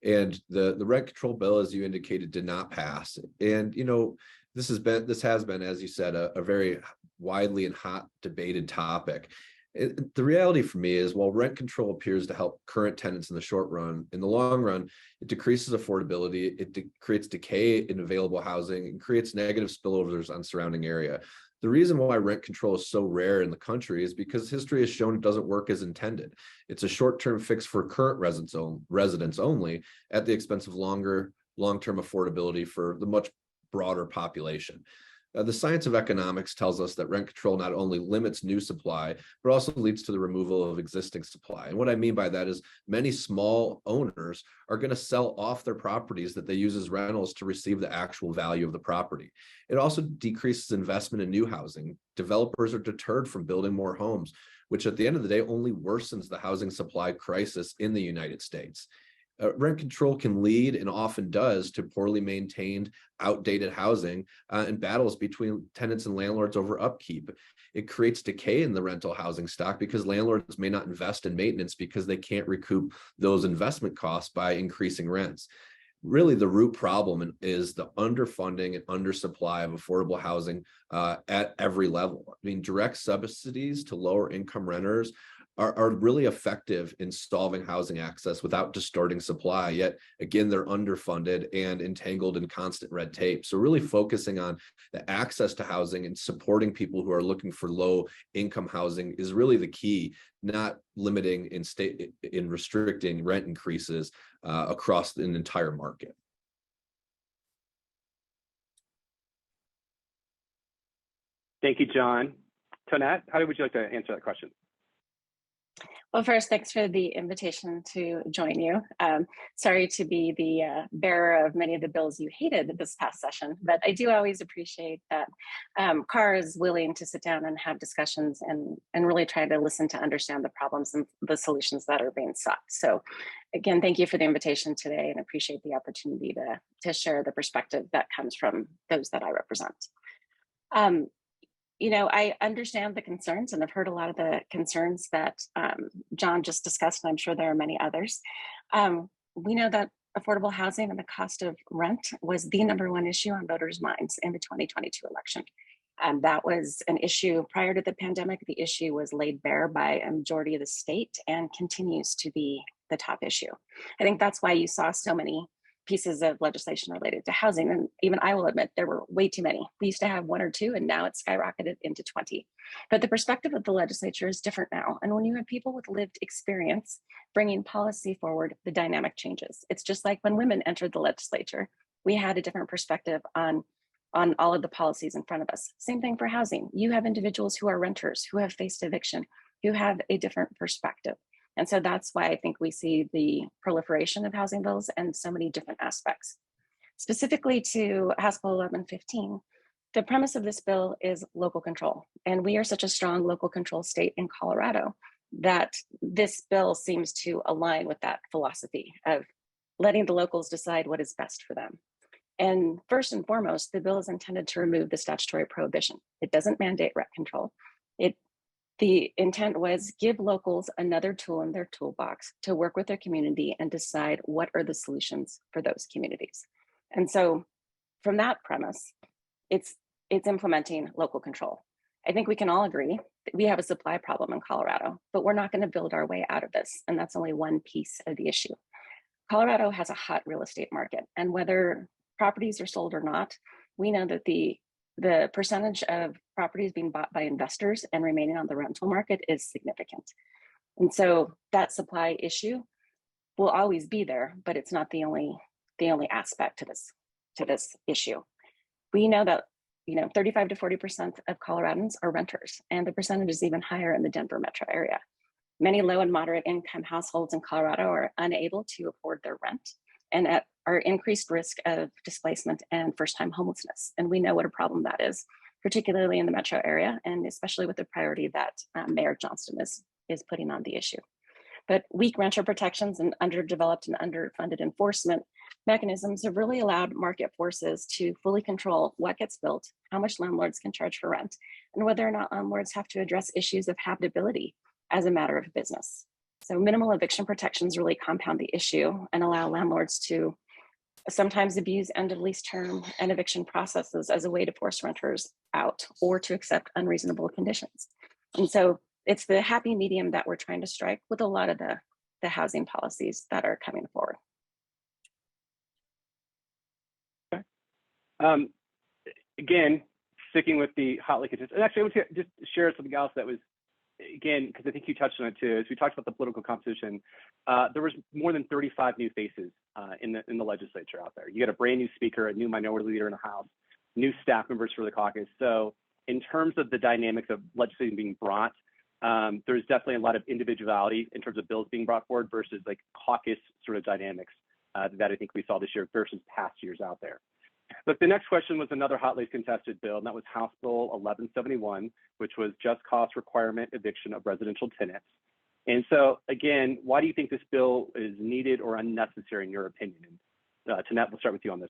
And the rent control bill, as you indicated, did not pass. And, you know, this has been, as you said, a very widely and hot debated topic. The reality for me is, while rent control appears to help current tenants in the short run, in the long run, it decreases affordability, it creates decay in available housing, and creates negative spillovers on surrounding area. The reason why rent control is so rare in the country is because history has shown it doesn't work as intended. It's a short-term fix for current residents only, at the expense of long-term affordability for the much broader population. The science of economics tells us that rent control not only limits new supply, but also leads to the removal of existing supply. And what I mean by that is many small owners are going to sell off their properties that they use as rentals to receive the actual value of the property. It also decreases investment in new housing. Developers are deterred from building more homes, which at the end of the day only worsens the housing supply crisis in the United States. Rent control can lead, and often does, to poorly maintained, outdated housing and battles between tenants and landlords over upkeep. It creates decay in the rental housing stock because landlords may not invest in maintenance because they can't recoup those investment costs by increasing rents. Really, the root problem is the underfunding and undersupply of affordable housing at every level. I mean, direct subsidies to lower income renters are really effective in solving housing access without distorting supply. Yet again, they're underfunded and entangled in constant red tape. So really focusing on the access to housing and supporting people who are looking for low income housing is really the key, not limiting in restricting rent increases across an entire market. Thank you, John. Tonette, how would you like to answer that question? Well, first, thanks for the invitation to join you. Sorry to be the bearer of many of the bills you hated this past session, but I do always appreciate that CAR is willing to sit down and have discussions and really try to listen to understand the problems and the solutions that are being sought. So again, thank you for the invitation today and appreciate the opportunity to share the perspective that comes from those that I represent. You know, I understand the concerns and I've heard a lot of the concerns that John just discussed, and I'm sure there are many others. We know that affordable housing and the cost of rent was the #1 issue on voters' minds in the 2022 election. That was an issue prior to the pandemic. The issue was laid bare by a majority of the state and continues to be the top issue. I think that's why you saw so many pieces of legislation related to housing. And even I will admit there were way too many. We used to have 1 or 2, and now it's skyrocketed into 20. But the perspective of the legislature is different now. And when you have people with lived experience bringing policy forward, the dynamic changes. It's just like when women entered the legislature, we had a different perspective on all of the policies in front of us. Same thing for housing. You have individuals who are renters, who have faced eviction, who have a different perspective. And so that's why I think we see the proliferation of housing bills and so many different aspects. Specifically to House Bill 1115, the premise of this bill is local control. And we are such a strong local control state in Colorado that this bill seems to align with that philosophy of letting the locals decide what is best for them. And first and foremost, the bill is intended to remove the statutory prohibition. It doesn't mandate rent control. The intent was give locals another tool in their toolbox to work with their community and decide what are the solutions for those communities. And so from that premise, it's implementing local control. I think we can all agree that we have a supply problem in Colorado, but we're not going to build our way out of this. And that's only one piece of the issue. Colorado has a hot real estate market, and whether properties are sold or not, we know that the percentage of properties being bought by investors and remaining on the rental market is significant. And so that supply issue will always be there, but it's not the only aspect to this issue. We know that 35 to 40% of Coloradans are renters, and the percentage is even higher in the Denver metro area. Many low and moderate income households in Colorado are unable to afford their rent and are increased risk of displacement and first-time homelessness. And we know what a problem that is, particularly in the metro area, and especially with the priority that Mayor Johnston is putting on the issue. But weak renter protections and underdeveloped and underfunded enforcement mechanisms have really allowed market forces to fully control what gets built, how much landlords can charge for rent, and whether or not landlords have to address issues of habitability as a matter of business. So minimal eviction protections really compound the issue and allow landlords to sometimes abuse end of lease term and eviction processes as a way to force renters out or to accept unreasonable conditions. And so it's the happy medium that we're trying to strike with a lot of the housing policies that are coming forward. Okay. Again, sticking with the hotly contested, and actually I want to just share something else that was, again, because I think you touched on it too, as we talked about the political competition, there was more than 35 new faces in the legislature out there. You got a brand new speaker, a new minority leader in the House. new staff members for the caucus. So in terms of the dynamics of legislation being brought, there's definitely a lot of individuality in terms of bills being brought forward versus like caucus sort of dynamics that I think we saw this year versus past years out there. But the next question was another hotly contested bill, and that was House Bill 1171, which was just cause requirement eviction of residential tenants. And so again, why do you think this bill is needed or unnecessary in your opinion? Tanette, we'll start with you on this.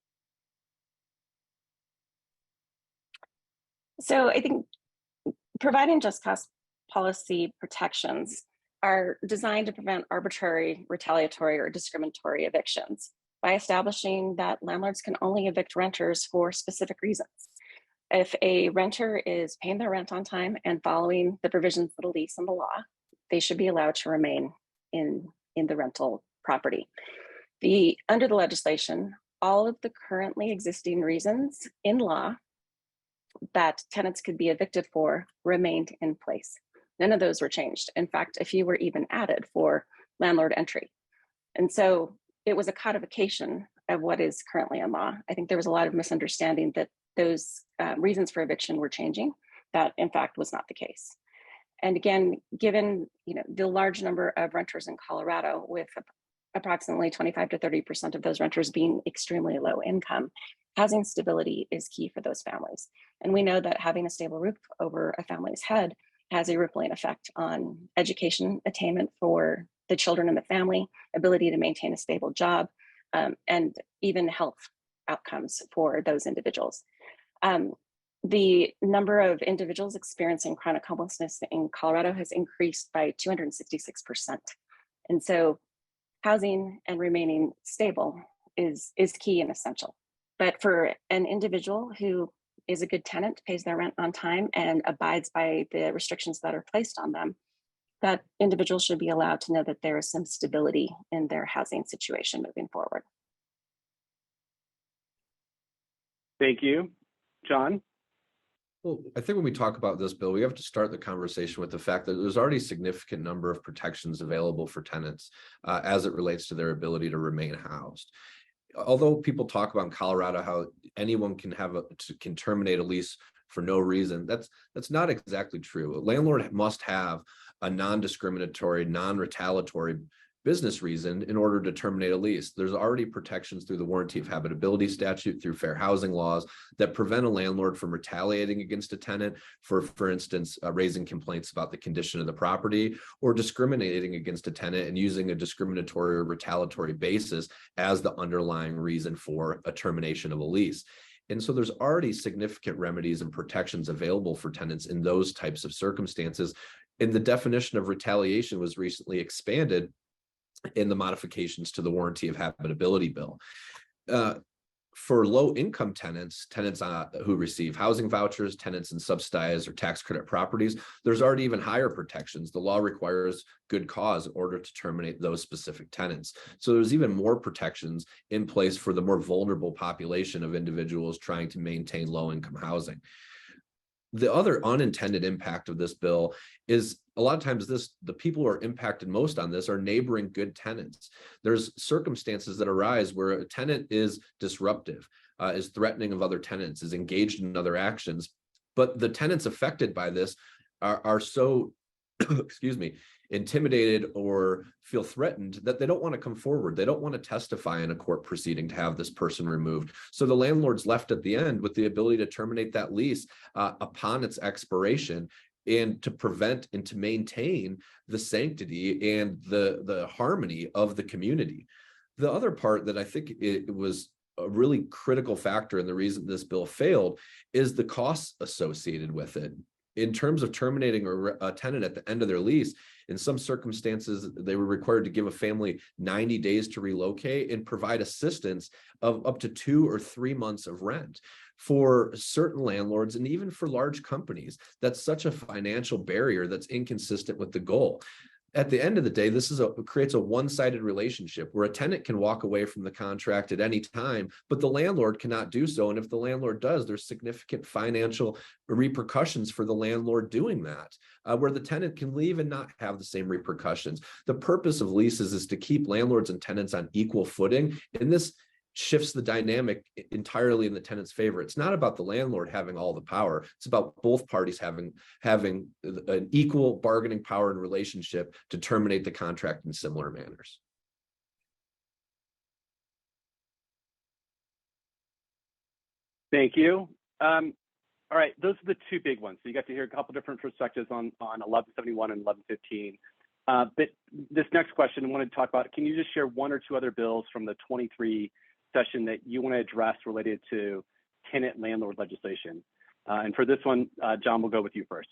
So I think providing just cause policy protections are designed to prevent arbitrary, retaliatory, or discriminatory evictions by establishing that landlords can only evict renters for specific reasons. If a renter is paying their rent on time and following the provisions of the lease and the law, they should be allowed to remain in the rental property. Under the legislation, all of the currently existing reasons in law that tenants could be evicted for remained in place. None of those were changed. In fact, a few were even added for landlord entry. And so it was a codification of what is currently in law. I think there was a lot of misunderstanding that those reasons for eviction were changing. That in fact was not the case. And again, given the large number of renters in Colorado, with approximately 25 to 30% of those renters being extremely low income, housing stability is key for those families. And we know that having a stable roof over a family's head has a rippling effect on education attainment for the children in the family, ability to maintain a stable job, and even health outcomes for those individuals. The number of individuals experiencing chronic homelessness in Colorado has increased by 266%. And so housing and remaining stable is key and essential. But for an individual who is a good tenant, pays their rent on time, and abides by the restrictions that are placed on them, that individual should be allowed to know that there is some stability in their housing situation moving forward. Thank you. John? Well, I think when we talk about this bill, we have to start the conversation with the fact that there's already a significant number of protections available for tenants as it relates to their ability to remain housed. Although people talk about in Colorado how anyone can terminate a lease for no reason, that's not exactly true. A landlord must have a non-discriminatory, non-retaliatory business reason in order to terminate a lease. There's already protections through the warranty of habitability statute, through fair housing laws that prevent a landlord from retaliating against a tenant for instance, raising complaints about the condition of the property or discriminating against a tenant and using a discriminatory or retaliatory basis as the underlying reason for a termination of a lease. And so there's already significant remedies and protections available for tenants in those types of circumstances. And the definition of retaliation was recently expanded in the modifications to the warranty of habitability bill. For low-income tenants who receive housing vouchers, tenants in subsidized or tax credit properties, there's already even higher protections. The law requires good cause in order to terminate those specific tenants. So there's even more protections in place for the more vulnerable population of individuals trying to maintain low-income housing. The other unintended impact of this bill is a lot of times the people who are impacted most on this are neighboring good tenants. There's circumstances that arise where a tenant is disruptive, is threatening of other tenants, is engaged in other actions, but the tenants affected by this are so, excuse me, intimidated or feel threatened that they don't want to come forward. They don't want to testify in a court proceeding to have this person removed. So the landlord's left at the end with the ability to terminate that lease upon its expiration, and to prevent and to maintain the sanctity and the harmony of the community. The other part that I think it was a really critical factor and the reason this bill failed is the costs associated with it. In terms of terminating a tenant at the end of their lease, in some circumstances, they were required to give a family 90 days to relocate and provide assistance of up to 2 or 3 months of rent. For certain landlords and even for large companies, that's such a financial barrier that's inconsistent with the goal. At the end of the day, this creates a one-sided relationship where a tenant can walk away from the contract at any time, but the landlord cannot do so. And if the landlord does, there's significant financial repercussions for the landlord doing that, where the tenant can leave and not have the same repercussions. The purpose of leases is to keep landlords and tenants on equal footing. And this shifts the dynamic entirely in the tenant's favor. It's not about the landlord having all the power. It's about both parties having an equal bargaining power and relationship to terminate the contract in similar manners. Thank you. All right, those are the two big ones. So you got to hear a couple different perspectives on 1171 and 1115. But this next question I wanted to talk about, can you just share one or two other bills from the 23 session that you want to address related to tenant landlord legislation? And for this one, John, we'll go with you first.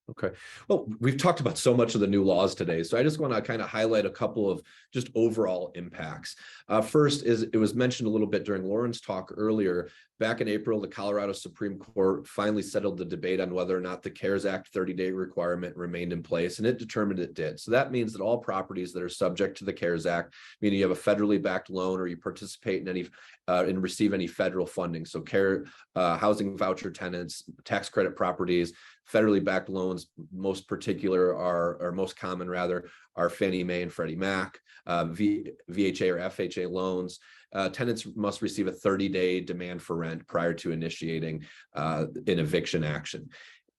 Okay. Well, we've talked about so much of the new laws today, so I just want to kind of highlight a couple of just overall impacts. First is, it was mentioned a little bit during Lauren's talk earlier. Back in April, the Colorado Supreme Court finally settled the debate on whether or not the CARES Act 30-day requirement remained in place, and it determined it did. So that means that all properties that are subject to the CARES Act, meaning you have a federally backed loan or you participate in any and receive any federal funding, so housing voucher tenants, tax credit properties, federally backed loans, most common are Fannie Mae and Freddie Mac, VHA or FHA loans. Tenants must receive a 30-day demand for rent prior to initiating an eviction action.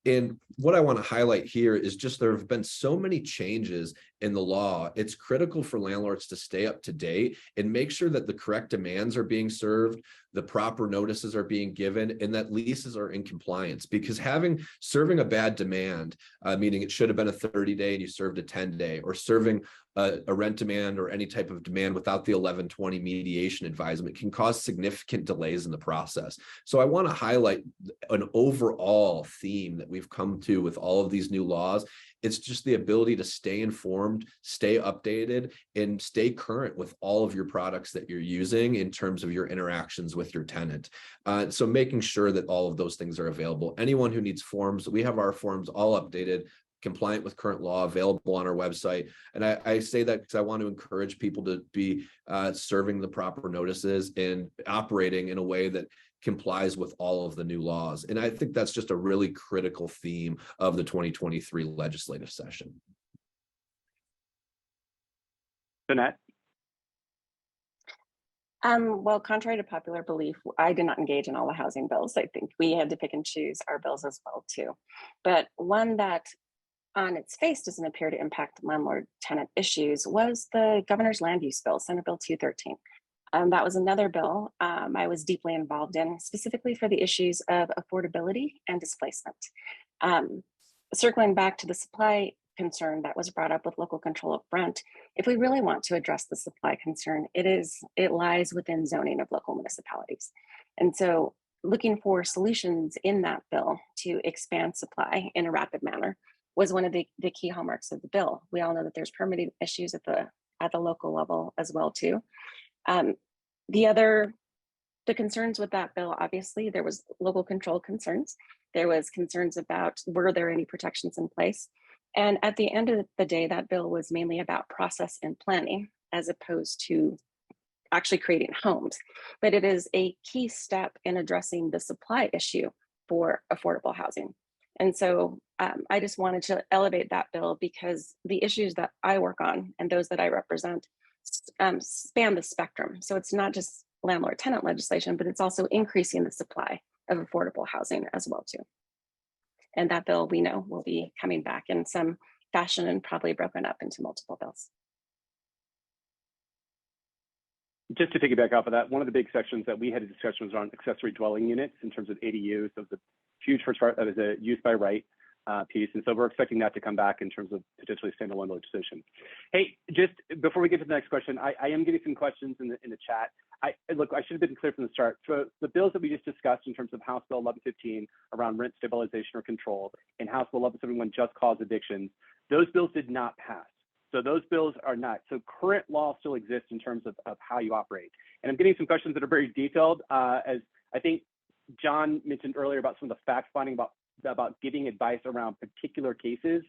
And what I want to highlight here is just there have been so many changes in the law. It's critical for landlords to stay up to date and make sure that the correct demands are being served, the proper notices are being given, and that leases are in compliance. Because serving a bad demand, meaning it should have been a 30-day and you served a 10-day, or serving a rent demand or any type of demand without the 1120 mediation advisement can cause significant delays in the process. So I want to highlight an overall theme that we've come to with all of these new laws. It's just the ability to stay informed, stay updated, and stay current with all of your products that you're using in terms of your interactions with your tenant. So making sure that all of those things are available. Anyone who needs forms, we have our forms all updated, compliant with current law, available on our website. And I say that because I want to encourage people to be serving the proper notices and operating in a way that complies with all of the new laws. And I think that's just a really critical theme of the 2023 legislative session. Jeanette? Well, contrary to popular belief, I did not engage in all the housing bills. I think we had to pick and choose our bills as well too. But one that on its face doesn't appear to impact landlord-tenant issues was the governor's land use bill, Senate Bill 213. That was another bill I was deeply involved in, specifically for the issues of affordability and displacement. Circling back to the supply concern that was brought up with local control of rent, if we really want to address the supply concern, it lies within zoning of local municipalities. And so looking for solutions in that bill to expand supply in a rapid manner was one of the key hallmarks of the bill. We all know that there's permitting issues at the local level as well too. The concerns with that bill, obviously, there was local control concerns. There was concerns about, were there any protections in place? And at the end of the day, that bill was mainly about process and planning, as opposed to actually creating homes. But it is a key step in addressing the supply issue for affordable housing. And so I just wanted to elevate that bill because the issues that I work on and those that I represent span the spectrum. So it's not just landlord tenant legislation, but it's also increasing the supply of affordable housing as well too. And that bill, we know, will be coming back in some fashion and probably broken up into multiple bills. Just to piggyback off of that, one of the big sections that we had a discussion was around accessory dwelling units in terms of ADUs. So the huge first part that is a use by right piece. And so we're expecting that to come back in terms of potentially standalone legislation. Hey, just before we get to the next question, I am getting some questions in the chat. Look, I should have been clear from the start. So the bills that we just discussed in terms of House Bill 1115 around rent stabilization or control and House Bill 1171 just cause evictions, those bills did not pass. So those bills are not. So current law still exists in terms of how you operate. And I'm getting some questions that are very detailed, as I think John mentioned earlier about some of the fact finding about giving advice around particular cases.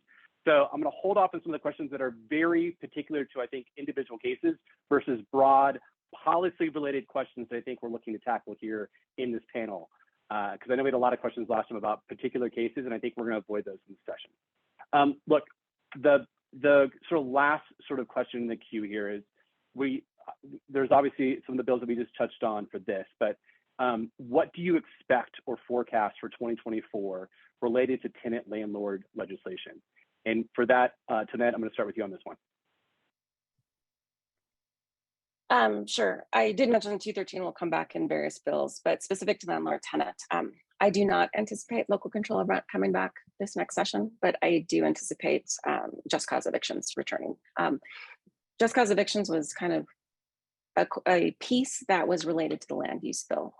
So I'm going to hold off on some of the questions that are very particular to, I think, individual cases versus broad policy-related questions that I think we're looking to tackle here in this panel. Because I know we had a lot of questions last time about particular cases, and I think we're going to avoid those in this session. Look, the sort of last sort of question in the queue here is, there's obviously some of the bills that we just touched on for this, but what do you expect or forecast for 2024 related to tenant landlord legislation? And for that, Tonette, I'm going to start with you on this one. Sure. I did mention 213 will come back in various bills, but specific to landlord tenant, I do not anticipate local control of rent coming back this next session, but I do anticipate just cause evictions returning. Just cause evictions was kind of a piece that was related to the land use bill.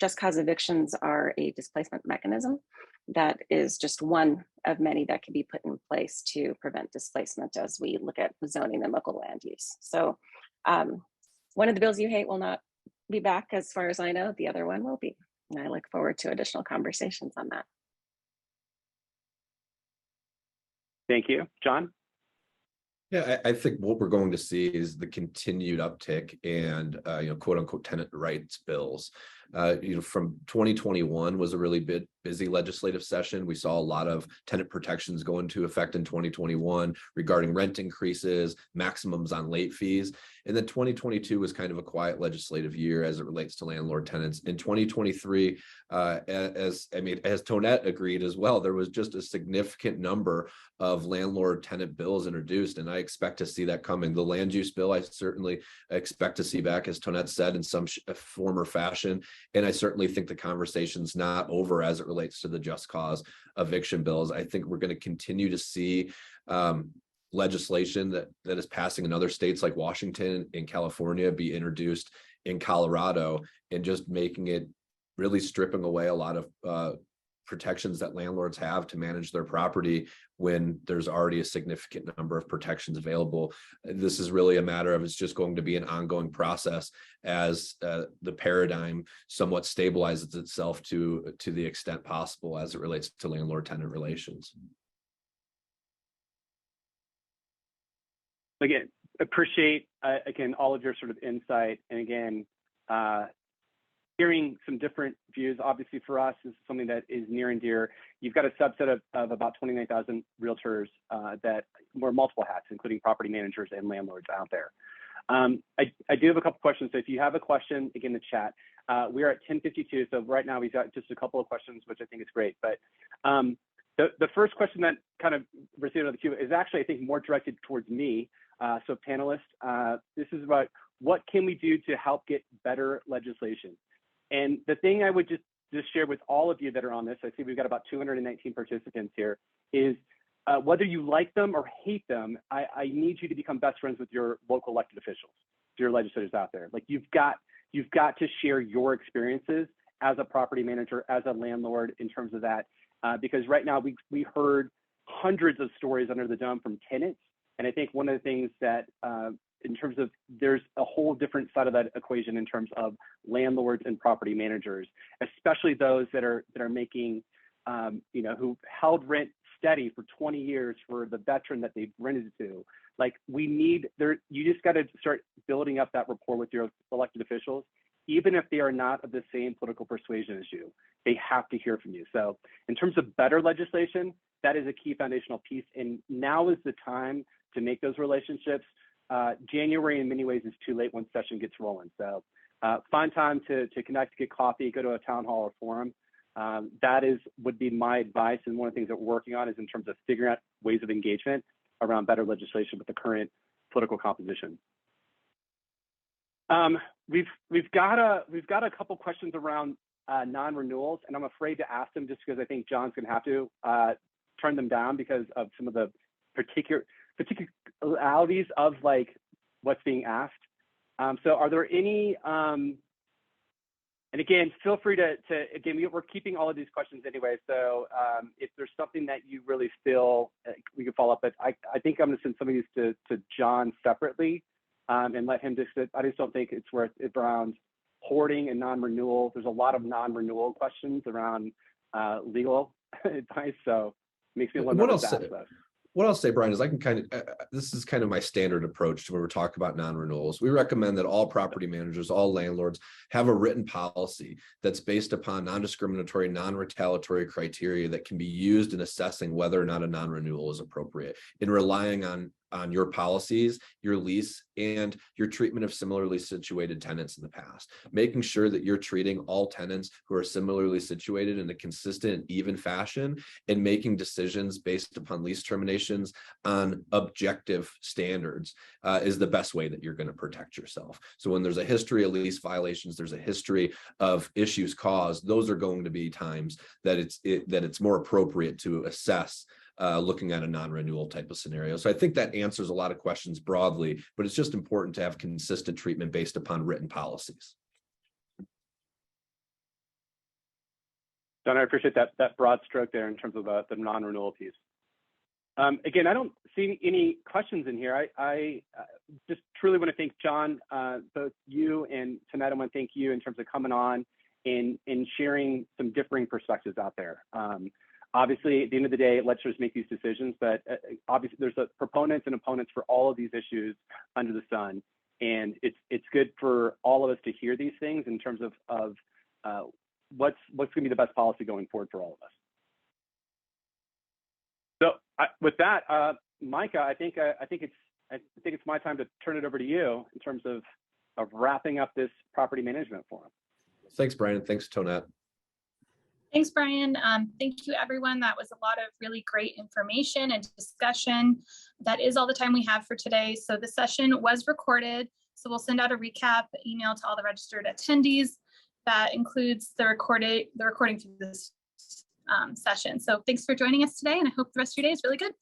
Just cause evictions are a displacement mechanism that is just one of many that can be put in place to prevent displacement as we look at zoning and local land use. So one of the bills you hate will not be back as far as I know, the other one will be. And I look forward to additional conversations on that. Thank you. John? Yeah, I think what we're going to see is the continued uptick and quote unquote tenant rights bills. From 2021 was a really busy legislative session. We saw a lot of tenant protections go into effect in 2021 regarding rent increases, maximums on late fees. And then 2022 was kind of a quiet legislative year as it relates to landlord tenants. In 2023, as Tonette agreed as well, there was just a significant number of landlord tenant bills introduced, and I expect to see that coming. The land use bill, I certainly expect to see back, as Tonette said, in some form or fashion. And I certainly think the conversation's not over as it relates to the just cause eviction bills. I think we're going to continue to see legislation that is passing in other states like Washington and California be introduced in Colorado, and just making it really stripping away a lot of protections that landlords have to manage their property when there's already a significant number of protections available. This is really a matter of, it's just going to be an ongoing process as the paradigm somewhat stabilizes itself to the extent possible as it relates to landlord-tenant relations. Again, appreciate again all of your sort of insight, and again hearing some different views. Obviously for us, this is something that is near and dear. You've got a subset of about 29,000 realtors that wear multiple hats, including property managers and landlords out there. I do have a couple questions. So if you have a question, again, the chat. We are at 10:52, so right now we've got just a couple of questions, which I think is great. But the first question that kind of received on the queue is actually, I think, more directed towards me. So panelists, this is about what can we do to help get better legislation? And the thing I would just share with all of you that are on this, I see we've got about 219 participants here, is whether you like them or hate them, I need you to become best friends with your local elected officials, your legislators out there. Like you've got to share your experiences as a property manager, as a landlord in terms of that, because right now we heard hundreds of stories under the dome from tenants. And I think one of the things that in terms of, there's a whole different side of that equation in terms of landlords and property managers, especially those that are making, who held rent steady for 20 years for the veteran that they've rented to. Like you just got to start building up that rapport with your elected officials, even if they are not of the same political persuasion as you. They have to hear from you. So in terms of better legislation, that is a key foundational piece. And now is the time to make those relationships. January in many ways is too late once session gets rolling. So find time to connect, get coffee, go to a town hall or forum. That would be my advice. And one of the things that we're working on is in terms of figuring out ways of engagement around better legislation with the current political composition. We've got a couple questions around non-renewals, and I'm afraid to ask them just because I think John's going to have to turn them down because of some of the particularities of like what's being asked. So are there any, and again, feel free to again, we're keeping all of these questions anyway. So if there's something that you really feel we can follow up, but I think I'm going to send some of these to John separately and let him I just don't think it's worth it around hoarding and non-renewal. There's a lot of non-renewal questions around legal advice. So it makes me a little nervous to ask those. What I'll say, Brian, is I can this is kind of my standard approach to when we're talking about non-renewals. We recommend that all property managers, all landlords have a written policy that's based upon non-discriminatory, non-retaliatory criteria that can be used in assessing whether or not a non-renewal is appropriate. In relying on on your policies, your lease, and your treatment of similarly situated tenants in the past. Making sure that you're treating all tenants who are similarly situated in a consistent, even fashion, and making decisions based upon lease terminations on objective standards is the best way that you're going to protect yourself. So when there's a history of lease violations, there's a history of issues caused, those are going to be times that it's more appropriate to assess looking at a non-renewal type of scenario. So I think that answers a lot of questions broadly, but it's just important to have consistent treatment based upon written policies. Don, I appreciate that broad stroke there in terms of the non-renewal piece. Again, I don't see any questions in here. I just truly want to thank John, both you and tonight. I want to thank you in terms of coming on and sharing some differing perspectives out there. Obviously, at the end of the day, let's just make these decisions, but obviously there's proponents and opponents for all of these issues under the sun. And it's good for all of us to hear these things in terms of what's going to be the best policy going forward for all of us. So with that, Micah, I think it's my time to turn it over to you in terms of wrapping up this property management forum. Thanks, Brian. Thanks, Tonette. Thanks, Brian. Thank you, everyone. That was a lot of really great information and discussion. That is all the time we have for today. So the session was recorded. So we'll send out a recap email to all the registered attendees. That includes the recording for this session. So thanks for joining us today, and I hope the rest of your day is really good.